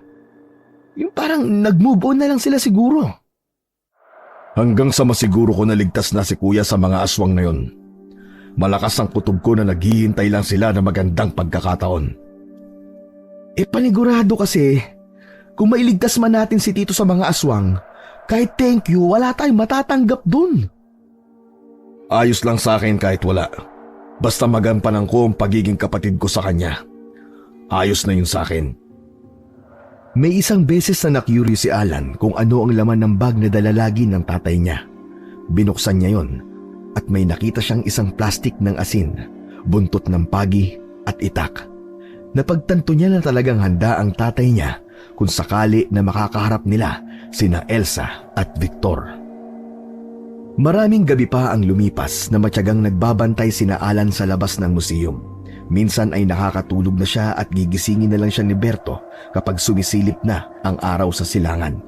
Yung parang nag-move on na lang sila siguro." Hanggang sa masiguro ko na ligtas na si kuya sa mga aswang na yon. Malakas ang kutob ko na naghihintay lang sila ng magandang pagkakataon. Panigurado kasi, kung mailigtas man natin si Tito sa mga aswang, kahit thank you, wala tayong matatanggap dun. Ayos lang sa akin kahit wala. Basta magampanan ko ang pagiging kapatid ko sa kanya. Ayos na yun sa akin. May isang beses na na-curious si Alan kung ano ang laman ng bag na dala lagi ng tatay niya. Binuksan niya yon at may nakita siyang isang plastik ng asin, buntot ng pagi at itak. Napagtanto niya na talagang handa ang tatay niya kung sakali na makakaharap nila sina Elsa at Victor. Maraming gabi pa ang lumipas na matyagang nagbabantay sina Alan sa labas ng museum. Minsan ay nakakatulog na siya at gigisingin na lang siya ni Berto kapag sumisilip na ang araw sa silangan.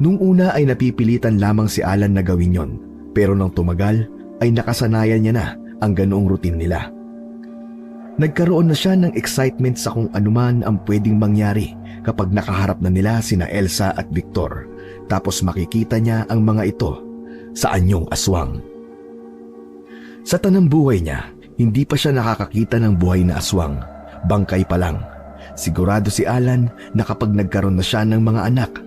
Nung una ay napipilitan lamang si Alan na gawin yon, pero nang tumagal ay nakasanayan niya na ang ganoong routine nila. Nagkaroon na siya ng excitement sa kung anuman ang pwedeng mangyari kapag nakaharap na nila sina Elsa at Victor, tapos makikita niya ang mga ito sa anyong aswang. Sa tanang buhay niya, hindi pa siya nakakakita ng buhay na aswang, bangkay pa lang. Sigurado si Alan na kapag nagkaroon na siya ng mga anak,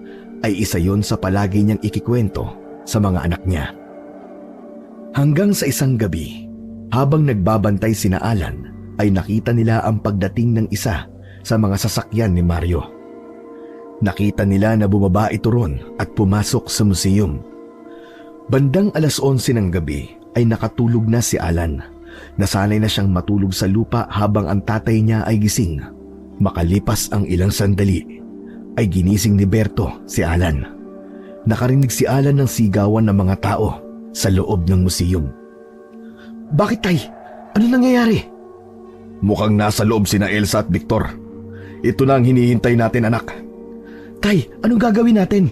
ay isa yon sa palagi niyang ikikwento sa mga anak niya. Hanggang sa isang gabi, habang nagbabantay sina Alan, ay nakita nila ang pagdating ng isa sa mga sasakyan ni Mario. Nakita nila na bumaba ito ron at pumasok sa museum. Bandang 11:00 ng gabi ay nakatulog na si Alan. Nasanay na siyang matulog sa lupa habang ang tatay niya ay gising. Makalipas ang ilang sandali, ay ginising ni Berto si Alan. Nakarinig si Alan ng sigawan ng mga tao sa loob ng museum. Bakit, tay? Ano nangyayari? Mukhang nasa loob sina Elsa at Victor. Ito na ang hinihintay natin, anak. Tay, anong gagawin natin?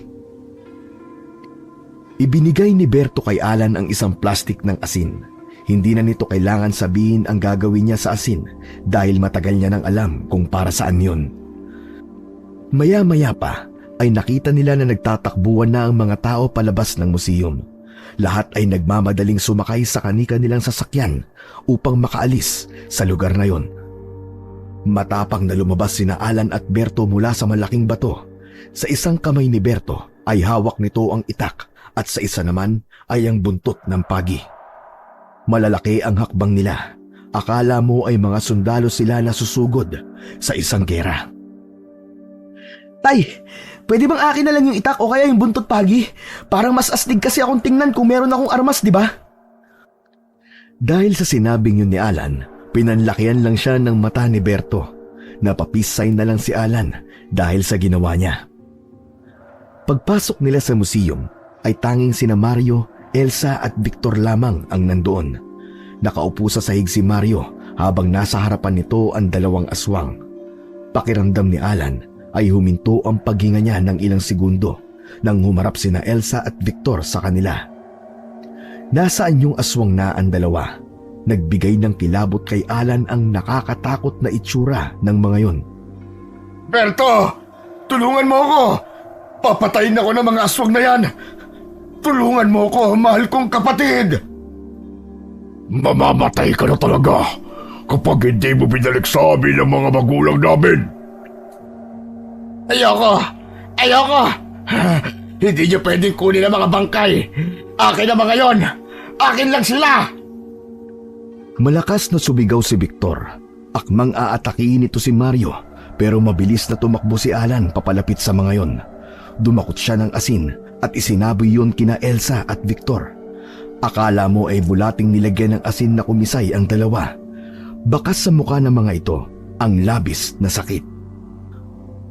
Ibinigay ni Berto kay Alan ang isang plastik ng asin. Hindi na nito kailangan sabihin ang gagawin niya sa asin dahil matagal niya nang alam kung para saan yun. Maya-maya pa ay nakita nila na nagtatakbuhan na ang mga tao palabas ng museum. Lahat ay nagmamadaling sumakay sa kani-kanilang sasakyan upang makaalis sa lugar na yon. Matapang na lumabas sina Alan at Berto mula sa malaking bato. Sa isang kamay ni Berto ay hawak nito ang itak at sa isa naman ay ang buntot ng pagi. Malalaki ang hakbang nila. Akala mo ay mga sundalo sila na susugod sa isang gera. Tay, pwede bang akin na lang yung itak o kaya yung buntot pagi? Parang mas astig kasi akong tingnan kung meron akong armas, di ba? Dahil sa sinabing yun ni Alan, pinanlakihan lang siya ng mata ni Berto. Napapisay na lang si Alan dahil sa ginawa niya. Pagpasok nila sa museum ay tanging sina Mario, Elsa at Victor lamang ang nandoon. Nakaupo sa sahig si Mario habang nasa harapan nito ang dalawang aswang. Pakiramdam ni Alan ay huminto ang paghinga niya ng ilang segundo nang humarap sina Elsa at Victor sa kanila. Nasaan yung aswang na ang dalawa? Nagbigay ng kilabot kay Alan ang nakakatakot na itsura ng mga yon. Berto! Tulungan mo ako! Papatayin ako ng mga aswang na yan! Tulungan mo ko, mahal kong kapatid! Mamamatay ka na talaga kapag hindi mo binalik sa amin ang mga magulang namin! Ayoko! Ayoko! Hindi niyo pwedeng kunin ang mga bangkay! Akin na mga yon! Akin lang sila! Malakas na sumigaw si Victor. Akmang aatakiin nito si Mario pero mabilis na tumakbo si Alan papalapit sa mga yon. Dumakot siya ng asin at isinaboy yun kina Elsa at Victor. Akala mo ay bulating nilagyan ng asin na kumisay ang dalawa. Bakas sa mukha ng mga ito ang labis na sakit.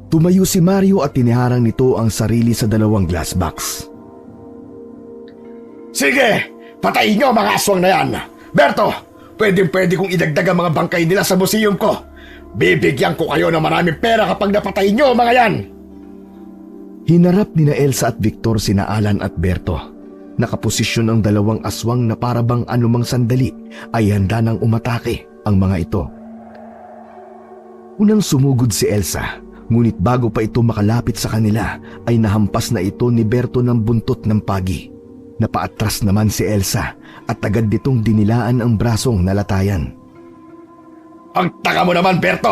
Tumayo si Mario at tiniharang nito ang sarili sa dalawang glass box. Sige! Patayin niyo mga aswang na yan! Berto! Pwede kong idagdag ang mga bangkay nila sa museum ko. Bibigyan ko kayo ng maraming pera kapag napatayin niyo mga yan! Hinarap nina Elsa at Victor sina Alan at Berto. Nakaposisyon ang dalawang aswang na parabang anumang sandali ay handa nang umatake ang mga ito. Unang sumugod si Elsa, ngunit bago pa ito makalapit sa kanila ay nahampas na ito ni Berto ng buntot ng pagi. Napaatras naman si Elsa at agad nitong dinilaan ang brasong nalatayan. Ang taka mo naman, Berto!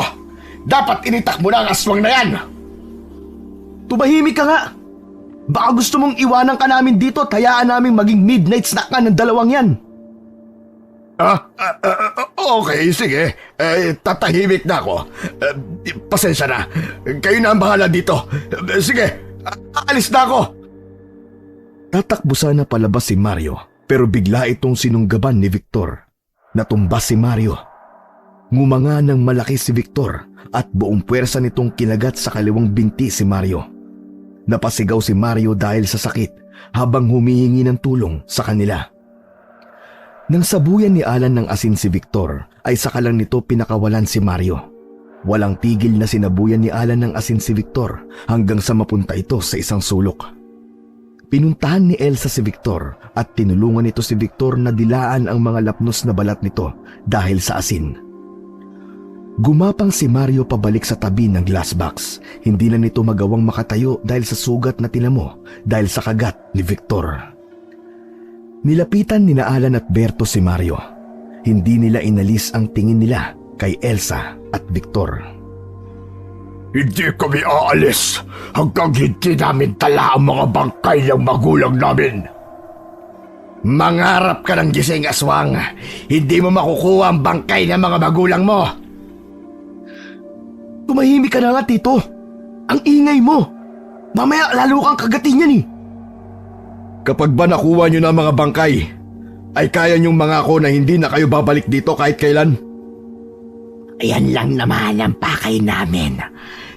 Dapat initak mo na ang aswang na yan! Tumahimik ka nga! Baka gusto mong iwanan ka namin dito at hayaan namin maging midnight snack ka ng dalawang yan. Okay, sige. Tatahimik na ako. Pasensya na. Kayo na ang bahala dito. Sige, aalis na ako. Tatakbo sana palabas si Mario pero bigla itong sinunggaban ni Victor. Natumbas si Mario. Ngumanga ng malaki si Victor at buong puwersa nitong kinagat sa kaliwang binti si Mario. Napasigaw si Mario dahil sa sakit habang humihingi ng tulong sa kanila. Nang sabuyan ni Alan ng asin si Victor ay saka lang nito pinakawalan si Mario. Walang tigil na sinabuyan ni Alan ng asin si Victor hanggang sa mapunta ito sa isang sulok. Pinuntahan ni Elsa si Victor at tinulungan nito si Victor na dilaan ang mga lapnos na balat nito dahil sa asin. Gumapang si Mario pabalik sa tabi ng glass box. Hindi na nito magawang makatayo dahil sa sugat na tinamo dahil sa kagat ni Victor. Nilapitan ni Alan at Berto si Mario. Hindi nila inalis ang tingin nila kay Elsa at Victor. Hindi kami aalis hanggang hindi namin tala ang mga bangkay ng magulang namin. Mangarap ka ng gising, aswang. Hindi mo makukuha ang bangkay ng mga magulang mo. Tumahimik ka na nga, Tito. Ang ingay mo. Mamaya lalo kang kagatin yan eh. Kapag ba nakuha nyo na ang mga bangkay, ay kaya nyong mangako na hindi na kayo babalik dito kahit kailan? Ayan lang naman ang pakay namin.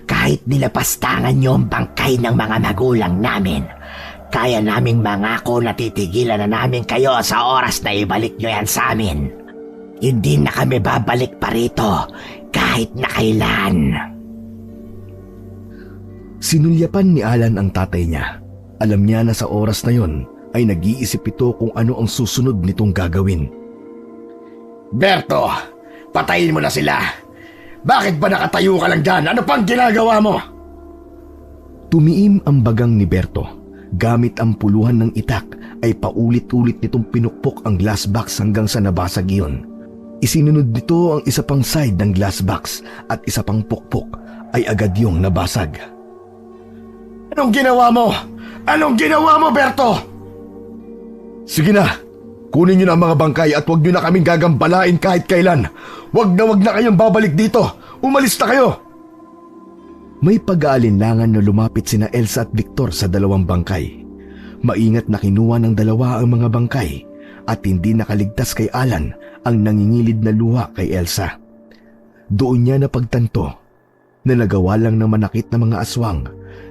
Kahit nilapastangan niyo ang bangkay ng mga magulang namin, kaya naming mangako na titigilan na namin kayo sa oras na ibalik niyo yan sa amin. Hindi na kami babalik pa rito kahit na kailan. Sinulyapan ni Alan ang tatay niya. Alam niya na sa oras na yon ay nag-iisip ito kung ano ang susunod nitong gagawin. Berto, patayin mo na sila. Bakit ba nakatayo ka lang dyan? Ano pang ginagawa mo? Tumiim ang bagang ni Berto. Gamit ang puluhan ng itak ay paulit-ulit nitong pinukpok ang glass box hanggang sa nabasag iyon. Isinunod nito ang isa pang side ng glass box at isa pang pukpok ay agad yung nabasag. Anong ginawa mo? Anong ginawa mo, Berto? Sige na, kunin niyo na ang mga bangkay at huwag niyo na kaming gagambalain kahit kailan. Huwag na kayong babalik dito. Umalis na kayo. May pag-aalinlangan na lumapit sina Elsa at Victor sa dalawang bangkay. Maingat na kinuha ng dalawa ang mga bangkay at hindi nakaligtas kay Alan ang nangingilid na luha kay Elsa. Doon niya napagtanto na nagawa lang ng manakit na mga aswang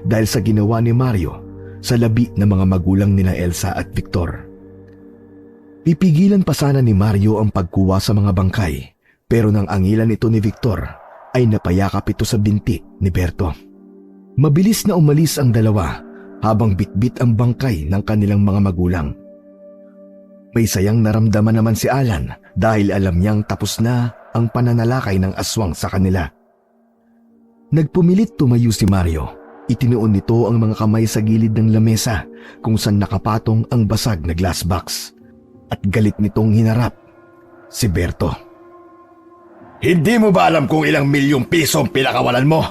dahil sa ginawa ni Mario sa labi ng mga magulang nila Elsa at Victor. Pipigilan pa sana ni Mario ang pagkuha sa mga bangkay pero nang angilan ito ni Victor ay napayakap ito sa binti ni Berto. Mabilis na umalis ang dalawa habang bitbit ang bangkay ng kanilang mga magulang. May sayang naramdaman naman si Alan dahil alam niyang tapos na ang pananalakay ng aswang sa kanila. Nagpumilit tumayo si Mario. Itinuon nito ang mga kamay sa gilid ng lamesa kung saan nakapatong ang basag na glass box. At galit nitong hinarap si Berto. Hindi mo ba alam kung ilang milyong piso ang pinakawalan mo?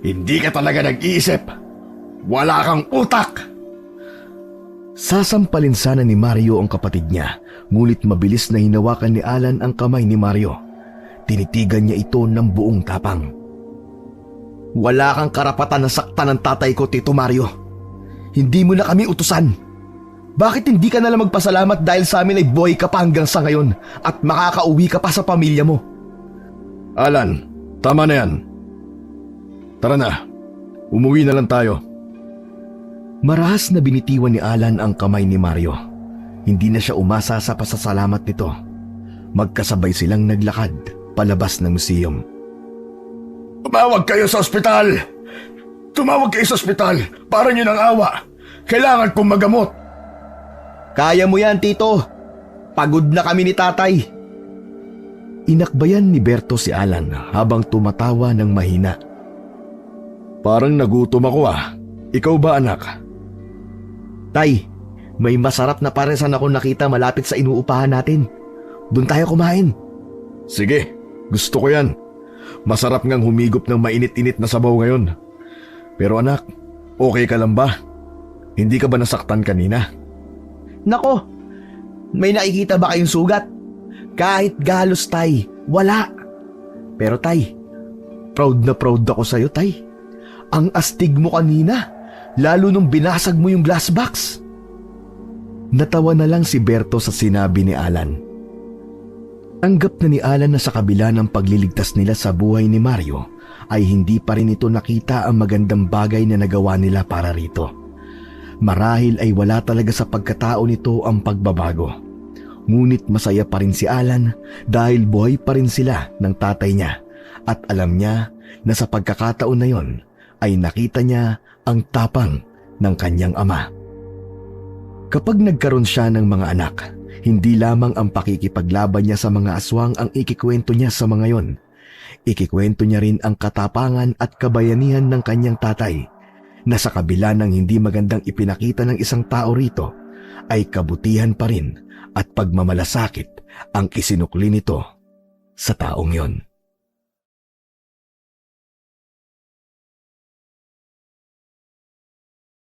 Hindi ka talaga nag-iisip. Wala kang utak. Sasampalin sana ni Mario ang kapatid niya, ngunit mabilis na hinawakan ni Alan ang kamay ni Mario. Tinitigan niya ito ng buong tapang. Wala kang karapatan na saktan ng tatay ko, Tito Mario. Hindi mo na kami utusan. Bakit hindi ka nalang magpasalamat dahil sa amin ay buhay ka pa hanggang sa ngayon at makakauwi ka pa sa pamilya mo? Alan, tama na yan. Tara na, umuwi na lang tayo. Marahas na binitiwan ni Alan ang kamay ni Mario. Hindi na siya umasa sa pasasalamat nito. Magkasabay silang naglakad palabas ng museum. Tumawag kayo sa ospital! Tumawag kayo sa ospital! Para niyo ng awa! Kailangan kong magamot! Kaya mo yan, Tito. Pagod na kami ni tatay. Inakbayan ni Berto si Alan habang tumatawa ng mahina. Parang nagutom ako ah. Ikaw ba, anak? Tay, May masarap na paresan ako nakita malapit sa inuupahan natin. Doon tayo kumain. Sige, gusto ko yan. Masarap ngang humigop ng mainit-init na sabaw ngayon. Pero anak, okay ka lang ba? Hindi ka ba nasaktan kanina? Nako, may nakikita ba kayong sugat? Kahit galos, tay, wala. Pero tay, proud na proud ako sa'yo, tay. Ang astig mo kanina, lalo nung binasag mo yung glass box. Natawa na lang si Berto sa sinabi ni Alan. Tanggap na ni Alan na sa kabila ng pagliligtas nila sa buhay ni Mario ay hindi pa rin ito nakita ang magandang bagay na nagawa nila para rito. Marahil ay wala talaga sa pagkatao nito ang pagbabago. Ngunit masaya pa rin si Alan dahil buhay pa rin sila ng tatay niya at alam niya na sa pagkakataon na yon ay nakita niya ang tapang ng kanyang ama. Kapag nagkaroon siya ng mga anak, hindi lamang ang pakikipaglaban niya sa mga aswang ang ikikwento niya sa mga yon. Ikikwento niya rin ang katapangan at kabayanihan ng kanyang tatay na sa kabila ng hindi magandang ipinakita ng isang tao rito ay kabutihan pa rin at pagmamalasakit ang isinukli nito sa taong yon.